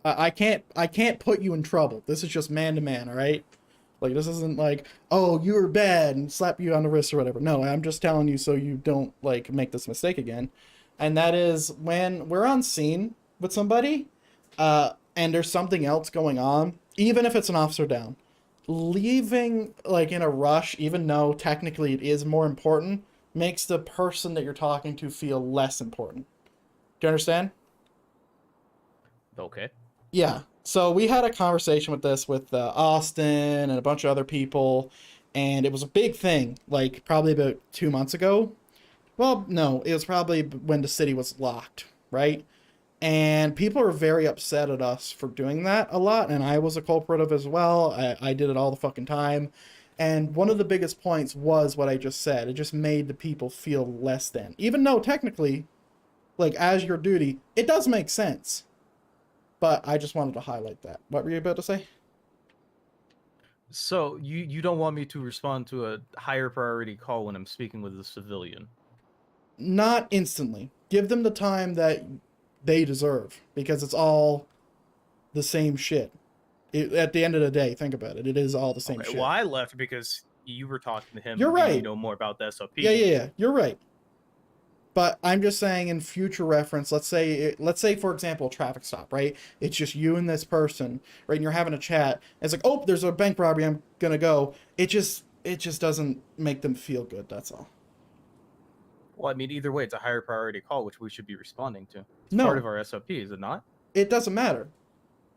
I can't put you in trouble. This is just man to man, all right? Like, this isn't like, oh, you were bad and slap you on the wrist or whatever. No, I'm just telling you so you don't, like, make this mistake again. And that is when we're on scene with somebody and there's something else going on, even if it's an officer down, leaving, like, in a rush, even though technically it is more important, makes the person that you're talking to feel less important. Do you understand? Okay. Yeah. So we had a conversation with this with Austin and a bunch of other people, and it was a big thing, like probably about 2 months ago. Well, no, it was probably when the city was locked, right? And people are very upset at us for doing that a lot, and I was a culprit of as well. I did it all the fucking time. And one of the biggest points was what I just said. It just made the people feel less than. Even though technically, like, as your duty, it does make sense. But I just wanted to highlight that. What were you about to say? So you don't want me to respond to a higher priority call when I'm speaking with a civilian? Not instantly. Give them the time that they deserve, because it's all the same shit. At the end of the day, think about it. It is all the same shit. Well, I left because you were talking to him. You're right. You know more about the SOP. Yeah. You're right. But I'm just saying, in future reference, let's say, for example, a traffic stop, right? It's just you and this person, right? And you're having a chat. It's like, oh, there's a bank robbery. I'm gonna go. It just doesn't make them feel good. That's all. Well, I mean, either way, it's a higher priority call, which we should be responding to. It's No. part of our SOP, is it not? It doesn't matter.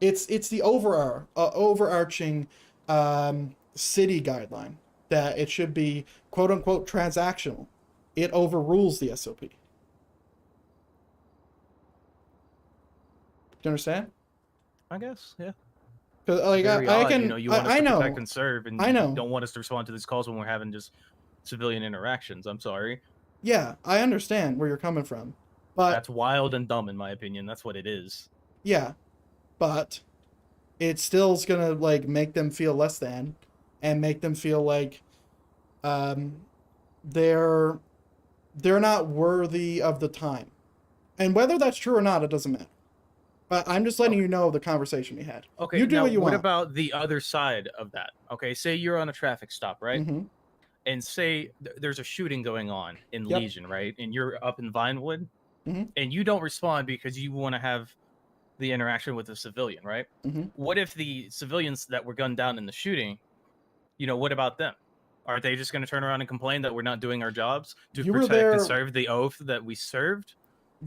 It's the overarching city guideline that it should be quote unquote transactional. It overrules the SOP. Do you understand? I guess, yeah. Because like Very I odd, can, you know, you want us I to know, protect and serve, and I know. you don't want us to respond to these calls when we're having just civilian interactions. I'm sorry. Yeah, I understand where you're coming from, but That's wild and dumb, in my opinion. That's what it is. yeah, but it still's gonna like make them feel less than, and make them feel like, they're not worthy of the time. And whether that's true or not, it doesn't matter. But I'm just letting you know the conversation we had. Okay, you do now what you want. What about the other side of that? Okay, say you're on a traffic stop, right? Mm-hmm. And say there's a shooting going on in Yep. Legion, right? And you're up in Vinewood, Mhm. and you don't respond because you want to have the interaction with the civilian, right? Mhm. What if the civilians that were gunned down in the shooting, you know, what about them? Are they just going to turn around and complain that we're not doing our jobs to You were protect there- and serve the oath that we served?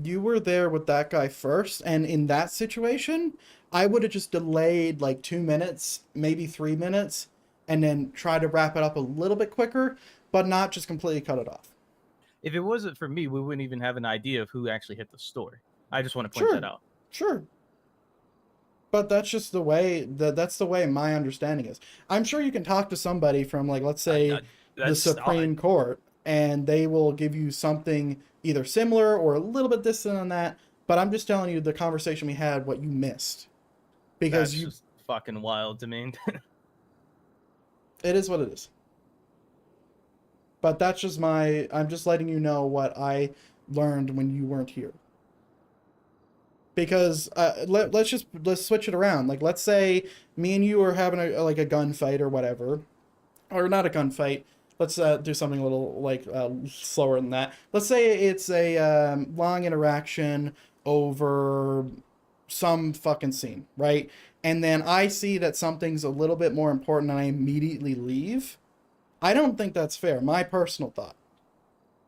You were there with that guy first, and in that situation, I would have just delayed like 2 minutes, maybe 3 minutes, and then try to wrap it up a little bit quicker. but not just completely cut it off. If it wasn't for me, we wouldn't even have an idea of who actually hit the store. I just want to point Sure. that out. Sure. But that's just the way that's the way my understanding is. I'm sure you can talk to somebody from, like, let's say the Supreme Court, and they will give you something either similar or a little bit distant on that. But I'm just telling you the conversation we had, what you missed, because That's just fucking wild to me. it is what it is. But that's just I'm just letting you know what I learned when you weren't here. Because let's switch it around. Like, let's say me and you are having a gunfight or whatever, or not a gunfight. Let's do something a little slower than that. Let's say it's a long interaction over some fucking scene, right? And then I see that something's a little bit more important, and I immediately leave. I don't think that's fair. My personal thought.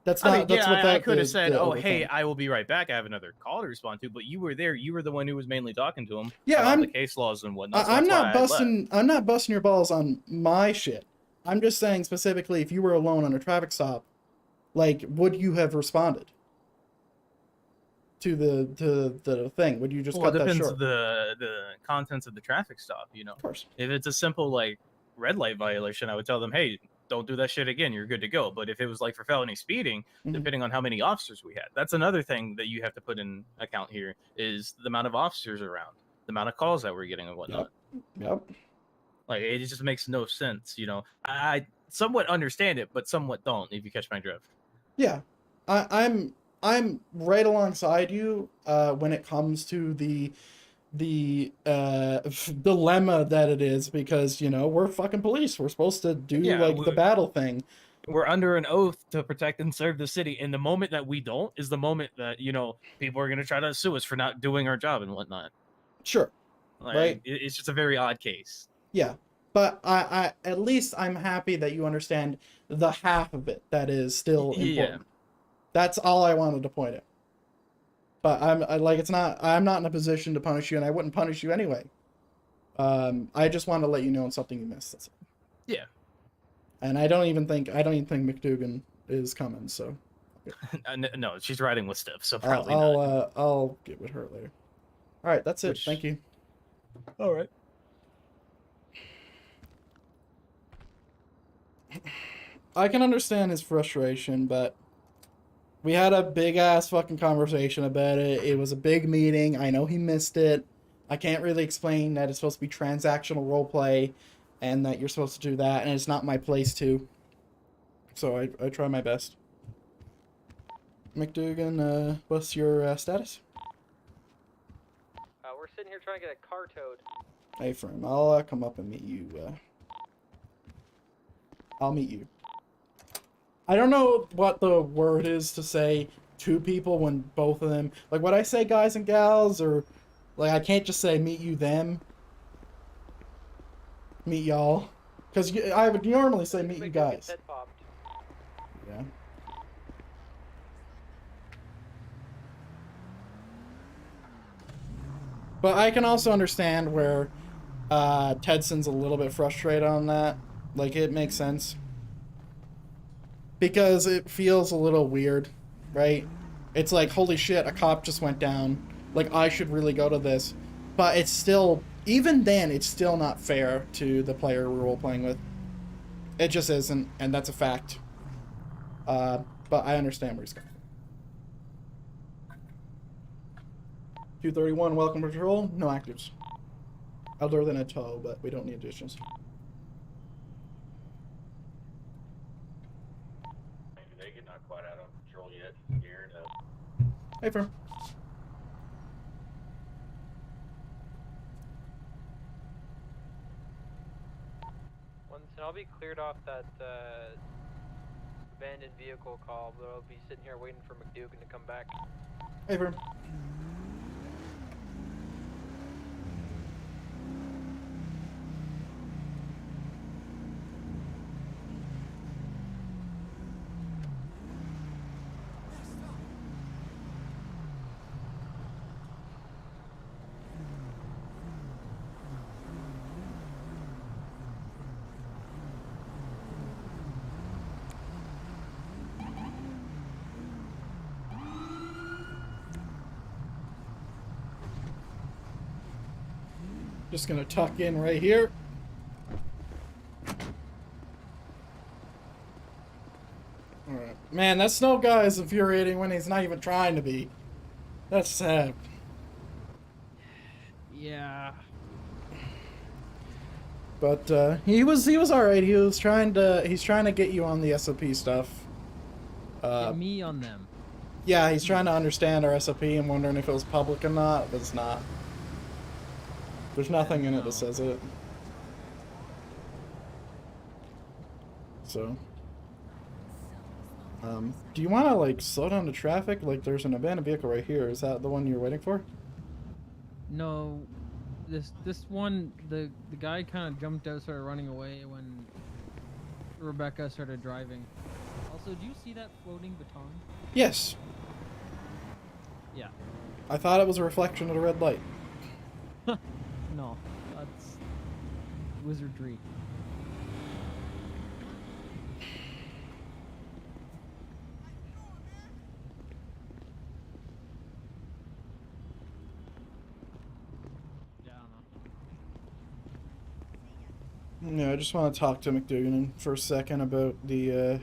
That's not. I could have said, "Oh, other hey, thing. I will be right back. I have another call to respond to." But you were there. You were the one who was mainly talking to him. Yeah, about the case laws and whatnot. So I'm that's not why I busting. I'm not busting your balls on my shit. I'm just saying specifically, if you were alone on a traffic stop, like, would you have responded to the thing? Would you just cut it that depends short? the contents of the traffic stop. You know, Of course. if it's a simple like red light violation, I would tell them, "Hey, don't do that shit again. You're good to go." But if it was like for felony speeding, depending on how many officers we had, that's another thing that you have to put in account here is the amount of officers around, the amount of calls that we're getting and whatnot. Yep. Like, it just makes no sense, you know. I somewhat understand it, but somewhat don't, if you catch my drift. Yeah, I'm right alongside you when it comes to the dilemma that it is, because, you know, we're fucking police. We're supposed to do the battle thing. We're under an oath to protect and serve the city, and the moment that we don't is the moment that, you know, people are gonna try to sue us for not doing our job and whatnot. Sure. Like, right. It's just a very odd case. Yeah, but I at least I'm happy that you understand the half of it that is still important. Yeah. That's all I wanted to point out. But I'm not in a position to punish you, and I wouldn't punish you anyway. I just wanted to let you know something you missed. That's it. Yeah. And I don't even think McDougan is coming. So. No, she's riding with Steph, so probably not. I'll get with her later. All right, that's it. Thank you. All right. I can understand his frustration, but we had a big ass fucking conversation about it. It was a big meeting. I know he missed it. I can't really explain that it's supposed to be transactional roleplay and that you're supposed to do that, and it's not my place to. So I try my best. McDougan, what's your status? We're sitting here trying to get a car towed. Hey, friend, I'll come up and meet you. I'll meet you. I don't know what the word is to say to people when both of them... Like, would I say guys and gals, or... Like, I can't just say meet you, them. Meet y'all. Because I would normally say meet you guys. Yeah. But I can also understand where Tedson's a little bit frustrated on that. Like, it makes sense. Because it feels a little weird, right? It's like, holy shit, a cop just went down. Like, I should really go to this. But it's still, even then, it's still not fair to the player we're role-playing with. It just isn't, and that's a fact. But I understand where he's coming from. 231, welcome to patrol. No actives. Other than a tow, but we don't need additions. Maybe they get not quite out of control yet. Geared up. Hey, firm. Once I'll be cleared off that abandoned vehicle call, but I'll be sitting here waiting for McDougan to come back. Hey, firm. Just gonna tuck in right here. Alright. Man, that snow guy is infuriating when he's not even trying to be. That's sad. Yeah. But he was alright. He's trying to get you on the SOP stuff. Get me on them. Yeah, he's trying to understand our SOP and wondering if it was public or not, but it's not. There's nothing in it that says it. So, do you want to like slow down the traffic? Like, there's an abandoned vehicle right here. Is that the one you're waiting for? No, this one, the guy kind of jumped out, started running away when Rebecca started driving. Also, do you see that floating baton? Yes. Yeah. I thought it was a reflection of the red light. No, that's wizardry. Yeah, I don't know. Yeah, I just want to talk to McDougan for a second about the,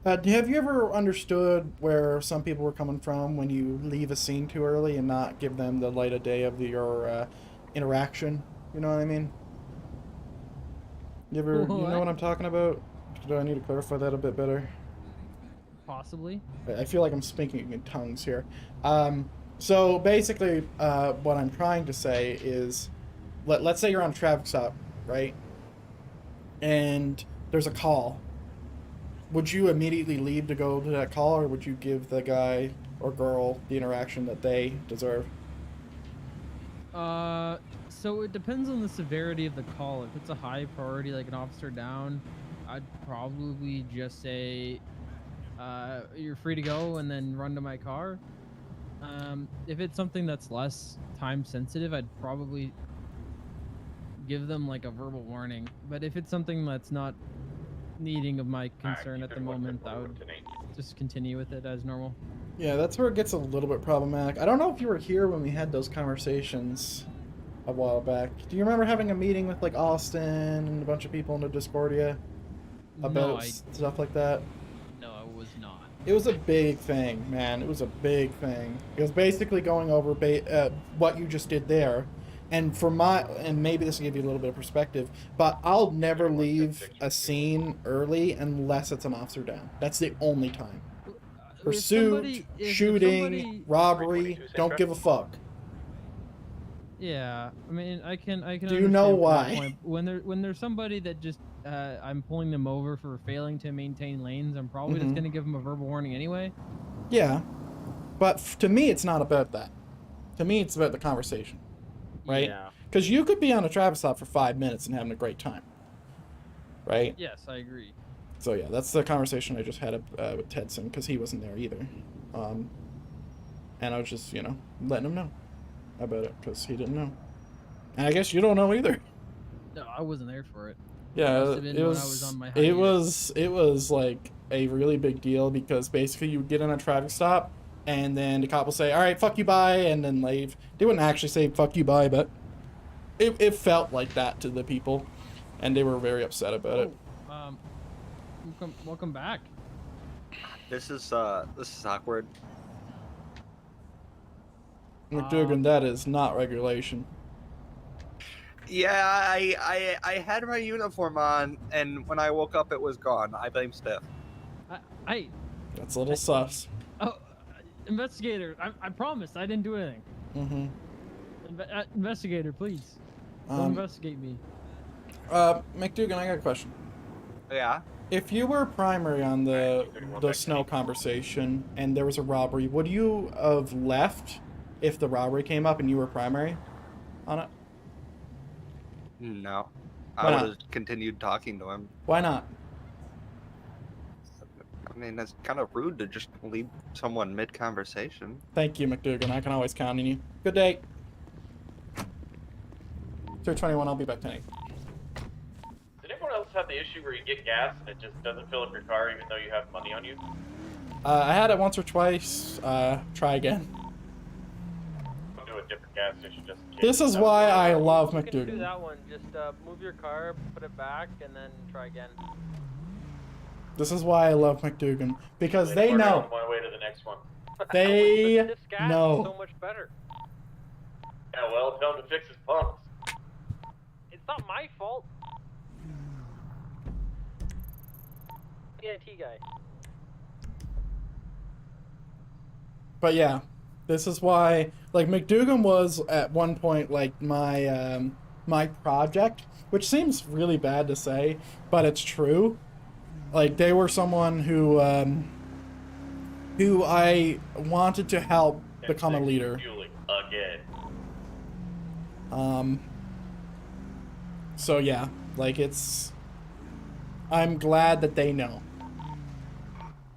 have you ever understood where some people were coming from when you leave a scene too early and not give them the light of day of your interaction? You know what I mean? You know what I'm talking about? Do I need to clarify that a bit better? Possibly. I feel like I'm speaking in tongues here. So basically, what I'm trying to say is, let's say you're on a traffic stop, right? And there's a call. Would you immediately leave to go to that call, or would you give the guy or girl the interaction that they deserve? So it depends on the severity of the call. If it's a high priority, like an officer down, I'd probably just say, you're free to go, and then run to my car. If it's something that's less time sensitive, I'd probably give them like a verbal warning. But if it's something that's not needing of my concern at the moment, I would just continue with it as normal. Yeah, that's where it gets a little bit problematic. I don't know if you were here when we had those conversations a while back. Do you remember having a meeting with like Austin and a bunch of people in the Discordia about stuff like that? No, I was not. It was a big thing, man. It was a big thing. It was basically going over what you just did there. And and maybe this will give you a little bit of perspective, but I'll never leave a scene early unless it's an officer down. That's the only time. Pursuit, shooting, robbery, don't give a fuck. Yeah, I mean, I can. Do you know understand why? When there's somebody that just I'm pulling them over for failing to maintain lanes, I'm probably just gonna give them a verbal warning anyway. Yeah, but to me, it's not about that. To me, it's about the conversation, right? Yeah. Because you could be on a traffic stop for 5 minutes and having a great time, right? Yes, I agree. So yeah, that's the conversation I just had with Tedson, because he wasn't there either. And I was just, letting him know about it, because he didn't know. And I guess you don't know either. No, I wasn't there for it. Yeah, it was like a really big deal, because basically you would get on a traffic stop, and then the cop will say, all right, fuck you, bye, and then leave. They wouldn't actually say fuck you, bye, but it felt like that to the people, and they were very upset about it. Welcome back. This is awkward. McDougan, that is not regulation. Yeah, I had my uniform on, and when I woke up, it was gone. I blame Steph. That's a little sus. Oh, investigator, I promise I didn't do anything. Investigator, please. Don't investigate me. McDougan, I got a question. Yeah. If you were primary on the snow conversation and there was a robbery, would you have left if the robbery came up and you were primary on it? No. Why I not? would have continued talking to him. Why not? I mean, it's kind of rude to just leave someone mid-conversation. Thank you, McDougan. I can always count on you. Good day. 221, I'll be back tonight. Did anyone else have the issue where you get gas and it just doesn't fill up your car even though you have money on you? I had it once or twice. Try again. Don't do it. different gas station just in case. This is why I love You can do McDougal. that one. Just move your car, put it back, and then try again. This is why I love McDougal. Because they We're know. on my way to the next one. They This gas know. is so much better. Yeah, well, tell him to fix his pumps. It's not my fault. PNT guy. But yeah, this is why, like, McDougal was at one point like my my project, which seems really bad to say, but it's true. Like, they were someone who I wanted to help become a leader. Fueling again. So yeah, like, I'm glad that they know.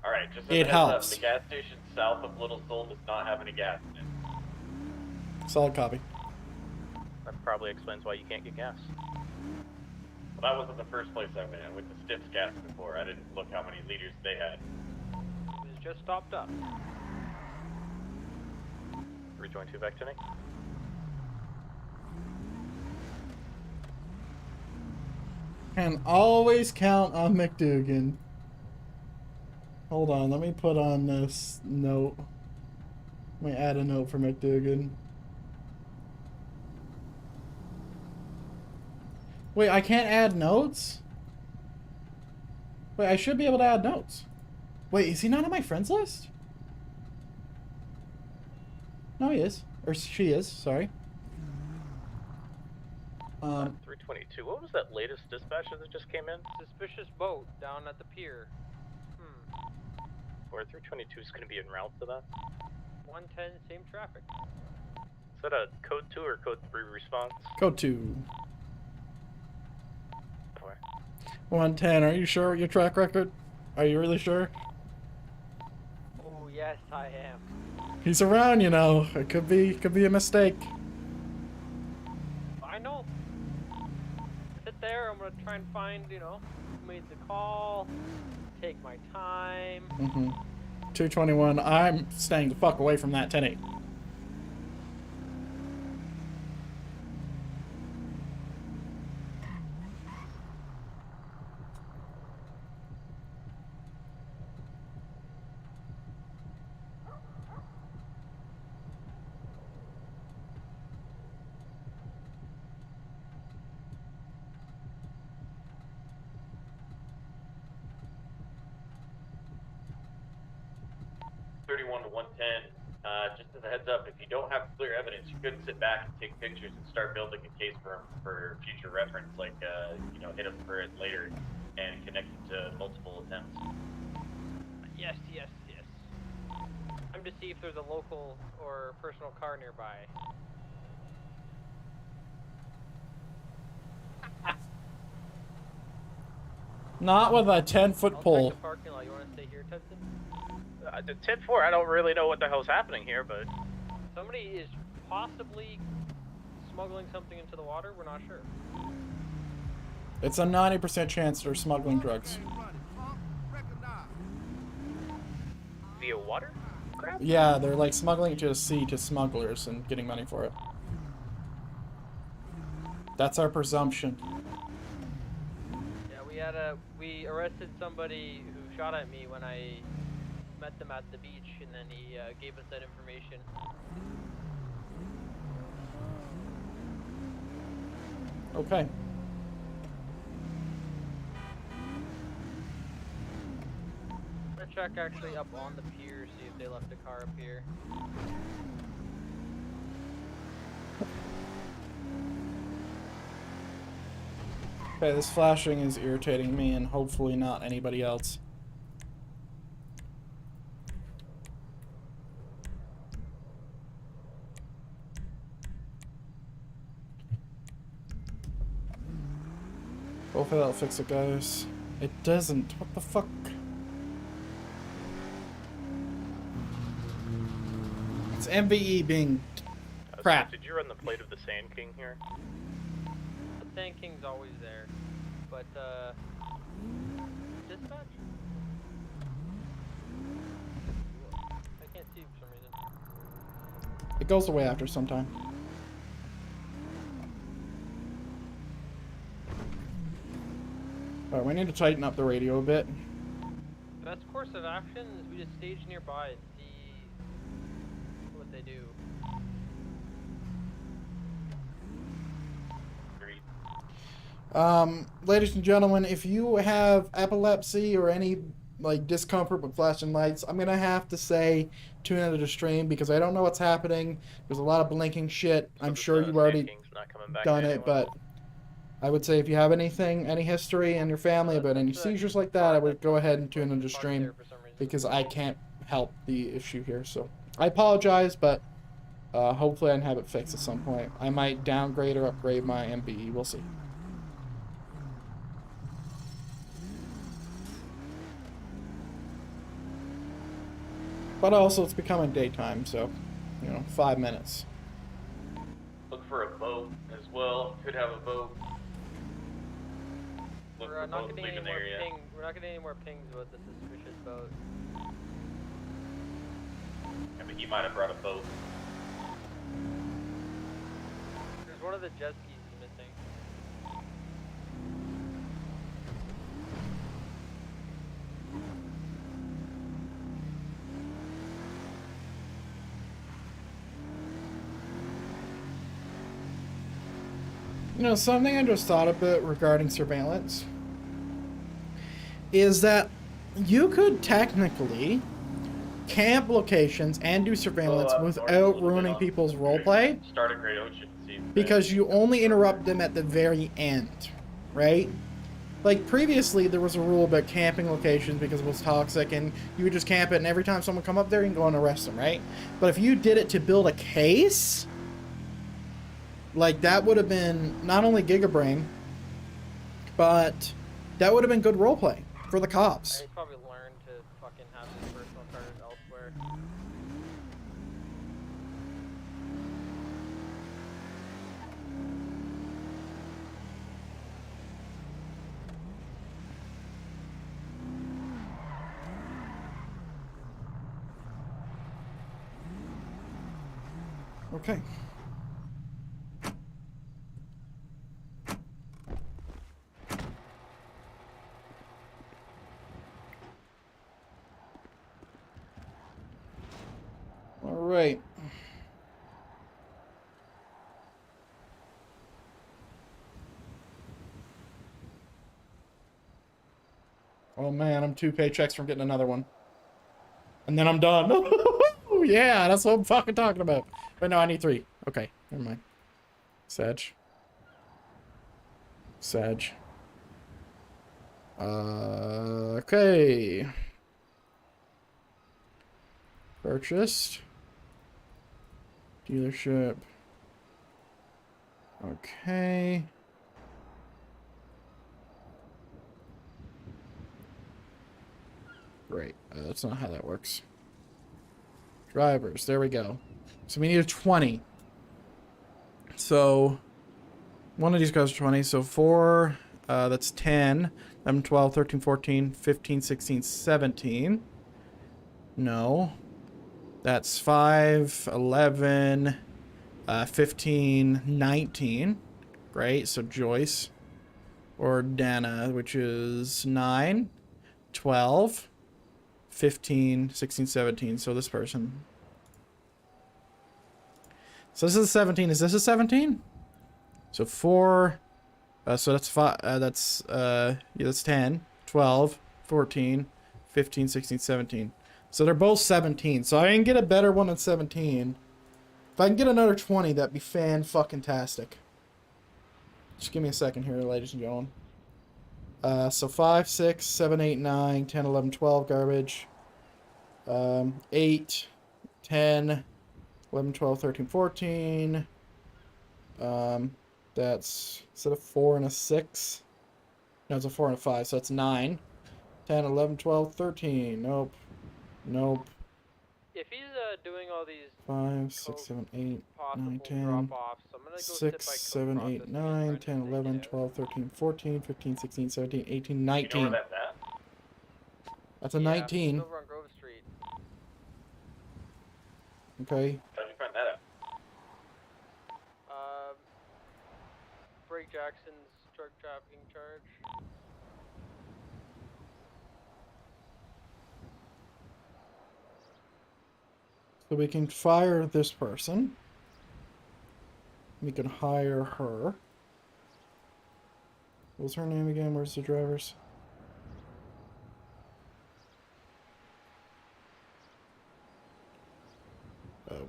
All right, just as It a heads up, helps. the gas station south of Little Seoul does not have any gas in it. Solid copy. That probably explains why you can't get gas. Well, that wasn't the first place I went. I went to Stips Gas before. I didn't look how many liters they had. It was just topped up. 322 back to me. Can always count on McDougan. Hold on, let me put on this note. Let me add a note for McDougan. Wait, I can't add notes? Wait, I should be able to add notes. Wait, is he not on my friends list? No, he is. Or she is, sorry. 322. What was that latest dispatch that just came in? Suspicious boat down at the pier. Or 322 is going to be en route to that? 110, same traffic. Is that a code 2 or code 3 response? Code 2. Where? 110, are you sure with your track record? Are you really sure? Oh yes, I am. He's around, you know. It could be a mistake. I know. Sit there, I'm gonna try and find, you know, who made the call, take my time. 221, I'm staying the fuck away from that 10-8. To 110. Just as a heads up, if you don't have clear evidence, you couldn't sit back and take pictures and start building a case for future reference, like you know, hit him for it later and connect it to multiple attempts. Yes. I'm to see if there's a local or personal car nearby. Not with a 10-foot I'll pole. check the parking lot. You want to stay here, Tedson? The 10-4, I don't really know what the hell's happening here, but... Somebody is possibly smuggling something into the water. We're not sure. It's a 90% chance they're smuggling drugs. Via water? Crap? Yeah, they're like smuggling it to the sea to smugglers and getting money for it. That's our presumption. Yeah, we arrested somebody who shot at me when I met them at the beach, and then he gave us that information. Okay. I'm gonna check actually up on the pier, see if they left a car up here. Okay, this flashing is irritating me and hopefully not anybody else. Hopefully that'll fix it, guys. It doesn't. What the fuck? It's MVE being crap. Did you run the plate of the Sand King here? The Sand King's always there, but dispatch? I can't see for some reason. It goes away after some time. Alright, we need to tighten up the radio a bit. Best course of action is we just stage nearby and see what they do. Ladies and gentlemen, if you have epilepsy or any like discomfort with flashing lights, I'm gonna have to say tune into the stream because I don't know what's happening. There's a lot of blinking shit. I'm sure you've already done it, but I would say if you have anything, any history in your family about any seizures like that, I would go ahead and tune into the stream because I can't help the issue here. So I apologize, but hopefully I can have it fixed at some point. I might downgrade or upgrade my MBE. We'll see. But also, it's becoming daytime, so, 5 minutes. Look for a boat as well. Could have a boat. Look We're for not boats getting any leaving the more area. we're not getting any more pings about the suspicious boat. I mean, he might have brought a boat. There's one of the jet skis missing. Something I just thought about regarding surveillance is that you could technically camp locations and do surveillance without ruining people's roleplay Start at Great Ocean. See if because you only interrupt them at the very end, right? Like previously there was a rule about camping locations because it was toxic and you would just camp it and every time someone come up there you can go and arrest them, right? But if you did it to build a case, like that would have been not only Gigabrain, but that would have been good roleplay for the cops. They probably learned to fucking have his personal cars elsewhere. Okay. All right. Oh man, I'm 2 paychecks from getting another one. And then I'm done. Yeah, that's what I'm fucking talking about. But no, I need 3. Okay, never mind. Sag. Okay. Purchased. Dealership. Okay. Great. That's not how that works. Drivers. There we go. So we need a 20. So one of these guys are 20. So 4, that's 10, 11, 12, 13, 14, 15, 16, 17. No. That's 5, 11, 15, 19. Great. So Joyce or Dana, which is 9, 12, 15, 16, 17. So this person. So this is a 17. Is this a 17? So 4. So that's 5. Yeah, that's 10, 12, 14, 15, 16, 17. So they're both 17. So I can get a better one than 17. If I can get another 20, that'd be fan-fucking-tastic. Just give me a second here, ladies and gentlemen. So 5, 6, 7, 8, 9, 10, 11, 12 garbage. 8, 10, 11, 12, 13, 14. That's instead of 4 and a 6. No, it's a 4 and a 5, so that's 9. 10, 11, 12, 13. Nope. Nope. If he's doing all these 5, 6, 7, 8, 9, 10, drop-offs, I'm gonna go 6, sit by 7, 8, 9, 10, 11, 12, 13, 14, 15, 16, 17, 18, 19. You know where that's at? That's a 19. Over on Grove Street. Okay. How'd you find that out? Jackson's drug trafficking charge. So we can fire this person. We can hire her. What's her name again? Where's the drivers?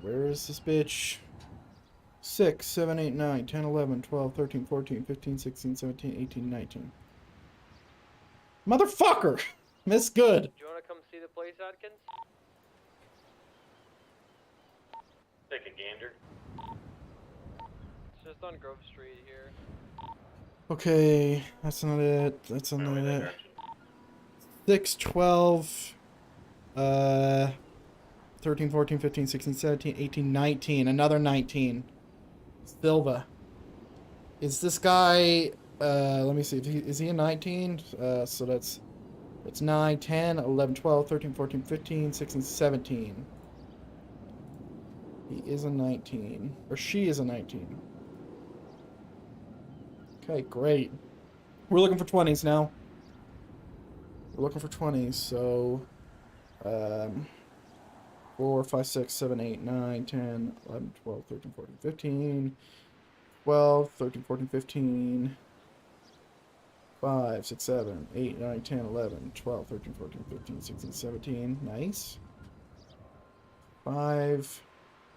Where is this bitch? 6, 7, 8, 9, 10, 11, 12, 13, 14, 15, 16, 17, 18, 19. Motherfucker! Miss good. Do you want to come see the place, Atkins? Take a gander. It's just on Grove Street here. Okay, that's not it. That's not Right away that it. direction. 6, 12, 13, 14, 15, 16, 17, 18, 19. Another 19. Silva. Is this guy, let me see, is he a 19? So that's 9, 10, 11, 12, 13, 14, 15, 16, 17. He is a 19. Or she is a 19. Okay, great. We're looking for 20s now. We're looking for 20s, so 4, 5, 6, 7, 8, 9, 10, 11, 12, 13, 14, 15, 12, 13, 14, 15, 5, 6, 7, 8, 9, 10, 11, 12, 13, 14, 15, 16, 17. Nice. 5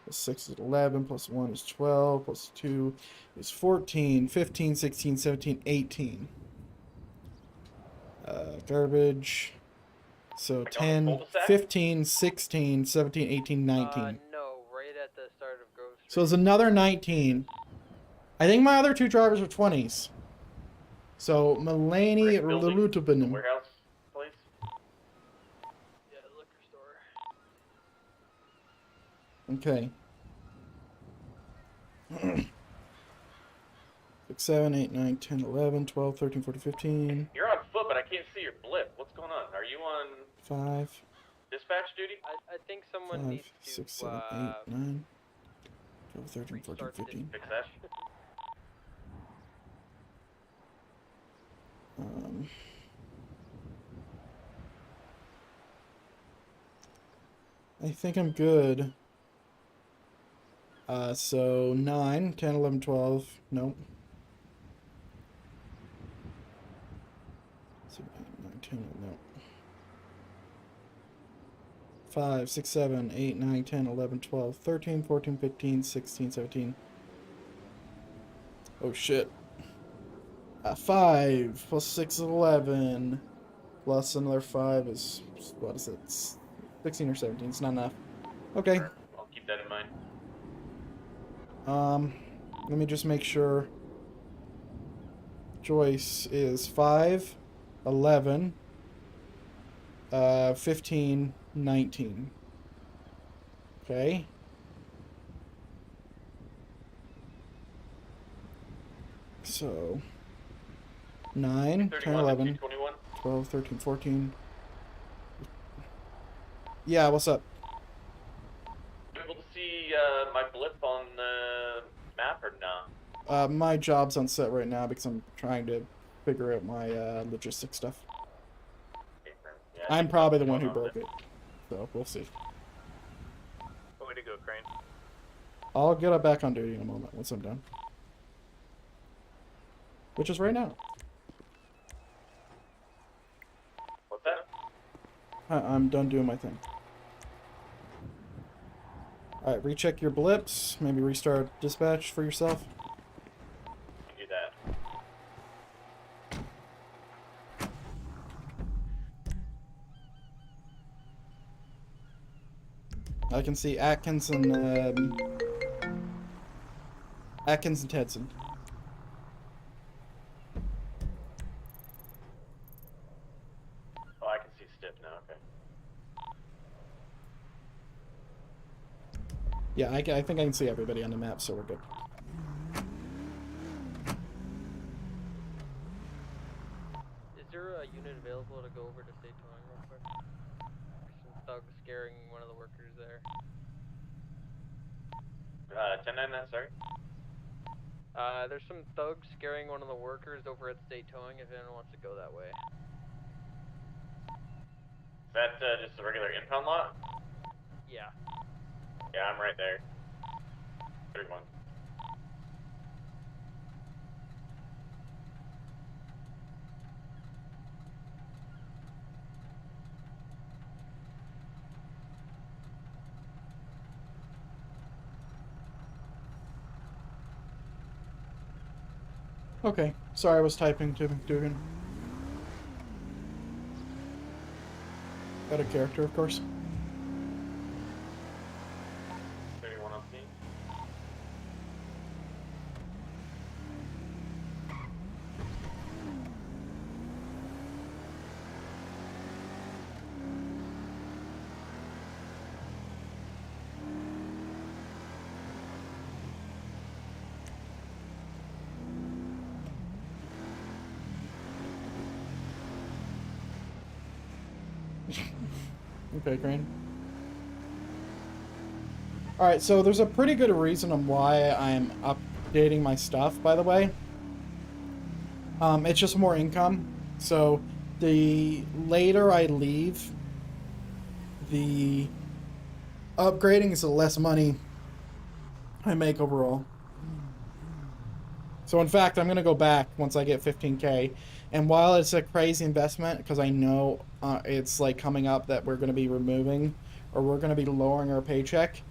plus 6 is 11, plus 1 is 12, plus 2 is 14, 15, 16, 17, 18. Garbage. So 10, 15, 16, 17, 18, 19. No, right at the start of Grove Street. So there's another 19. I think my other two drivers are 20s. So Mulaney or Lulutubin. Warehouse place. Yeah, the liquor store. Okay. 6, 7, 8, 9, 10, 11, 12, 13, 14, 15. You're on foot, but I can't see your blip. What's going on? Are you on 5, dispatch duty? I think someone 5, needs to 6, 7, 8, 9, 12, 13, 14, restart 15. Fix that. I think I'm good. So 9, 10, 11, 12. Nope. 7, 8, 9, 10, no. 5, 6, 7, 8, 9, 10, 11, 12, 13, 14, 15, 16, 17. Oh shit. 5 plus 6 is 11. Plus another 5 is, what is it? 16 or 17. It's not enough. Okay. Sure. I'll keep that in mind. Let me just make sure. Joyce is 5, 11, 15, 19. Okay. So 9, 10, 11, 12, 13, 14. Yeah, what's up? You able to see my blip on the map or not? My job's on set right now because I'm trying to figure out my logistics stuff. Yeah, I'm probably the one who broke it, so we'll see. Way to go, Crane. I'll get back on duty in a moment once I'm done. Which is right now. What's that? I'm done doing my thing. Alright, recheck your blips. Maybe restart dispatch for yourself. You do that. I can see Atkins and Tedson. Oh, I can see Stiff now, okay. Yeah, I think I can see everybody on the map, so we're good. Is there a unit available to go over to State Towing real quick? Some thugs scaring one of the workers there. 10-9, sorry? There's some thugs scaring one of the workers over at State Towing if anyone wants to go that way. Is that just a regular impound lot? Yeah. Yeah, I'm right there. 31. Okay, sorry I was typing to McDougan. Out of character, of course. 31 on scene. Okay, Crane. Alright, so there's a pretty good reason on why I'm updating my stuff, by the way. It's just more income. So, the later I leave, the upgrading is the less money I make overall. So in fact, I'm going to go back once I get 15K. And while it's a crazy investment, because I know it's like coming up that we're going to be removing, or we're going to be lowering our paycheck,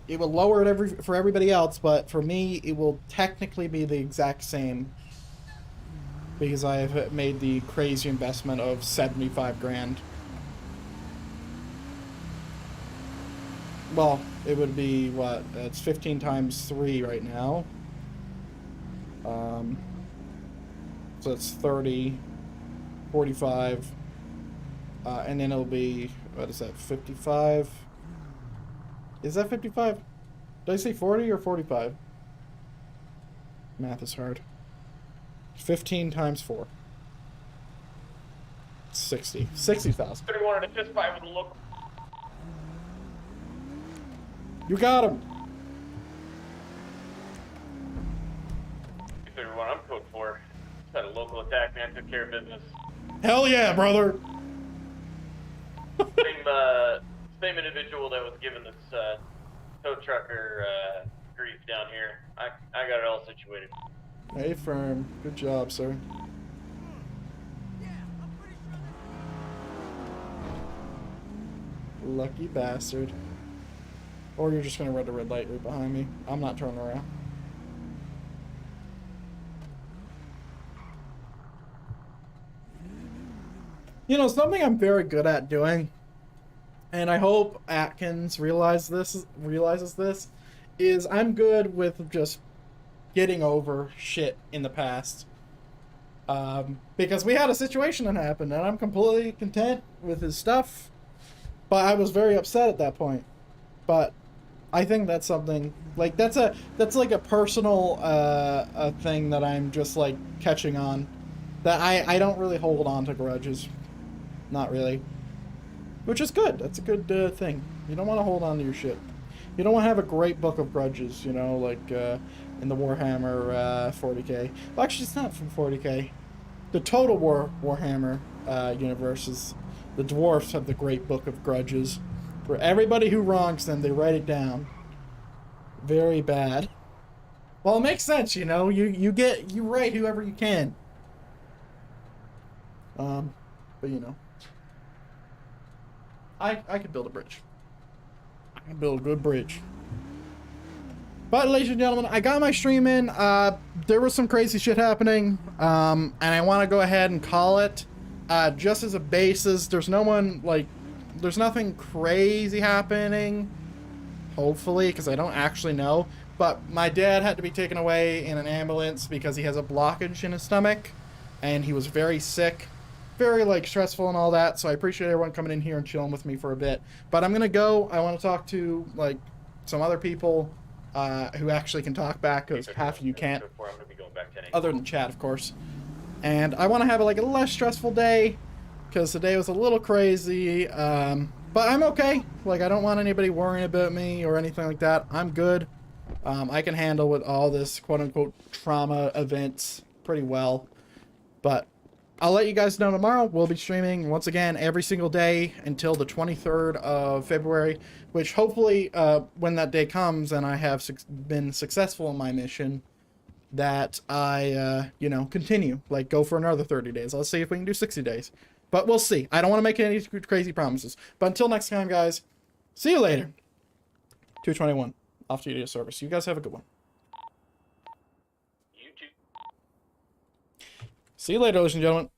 it will lower it for everybody else, but for me, it will technically be the exact same. Because I have made the crazy investment of 75 grand. Well, it would be, what, it's 15 times 3 right now. So it's 30, 45, and then it'll be, what is that, 55? Is that 55? Did I say 40 or 45? Math is hard. 15 times 4. 60. 60,000. 31 and a fist fight with a local. You got him! 31, I'm code 4. Had a local attack, man, took care of business. Hell yeah, brother! Same individual that was giving this tow trucker grief down here. I got it all situated. Hey, firm. Good job, sir. Lucky bastard. Or you're just gonna run the red light right behind me. I'm not turning around. You know, something I'm very good at doing, and I hope Atkins realizes this, is I'm good with just getting over shit in the past. Because we had a situation that happened, and I'm completely content with his stuff, but I was very upset at that point. But I think that's something, like, that's like a personal thing that I'm just, like, catching on. That I don't really hold on to grudges. Not really. Which is good. That's a good thing. You don't want to hold on to your shit. You don't want to have a great book of grudges, you know, like in the Warhammer 40k. Well, actually, it's not from 40k. The Total Warhammer universe is... The dwarfs have the great book of grudges. For everybody who wrongs them, they write it down. Very bad. Well, it makes sense, you know. You write whoever you can. But you know. I could build a bridge. I can build a good bridge. But ladies and gentlemen, I got my stream in. There was some crazy shit happening. And I want to go ahead and call it. Just as a basis, there's nothing crazy happening. Hopefully, because I don't actually know. But my dad had to be taken away in an ambulance because he has a blockage in his stomach. And he was very sick. Very, like, stressful and all that, so I appreciate everyone coming in here and chilling with me for a bit. But I'm gonna go. I want to talk to, like, some other people who actually can talk back, because half of you can't. Other than chat, of course. And I want to have, like, a less stressful day, because today was a little crazy. But I'm okay. Like, I don't want anybody worrying about me or anything like that. I'm good. I can handle with all this quote-unquote trauma events pretty well. But I'll let you guys know tomorrow. We'll be streaming once again every single day until the 23rd of February, which hopefully when that day comes and I have been successful in my mission, that I, you know, continue, like go for another 30 days. Let's see if we can do 60 days. But we'll see. I don't want to make any crazy promises. But until next time, guys, see you later. 221, off to your service. You guys have a good one. You too. See you later, ladies and gentlemen.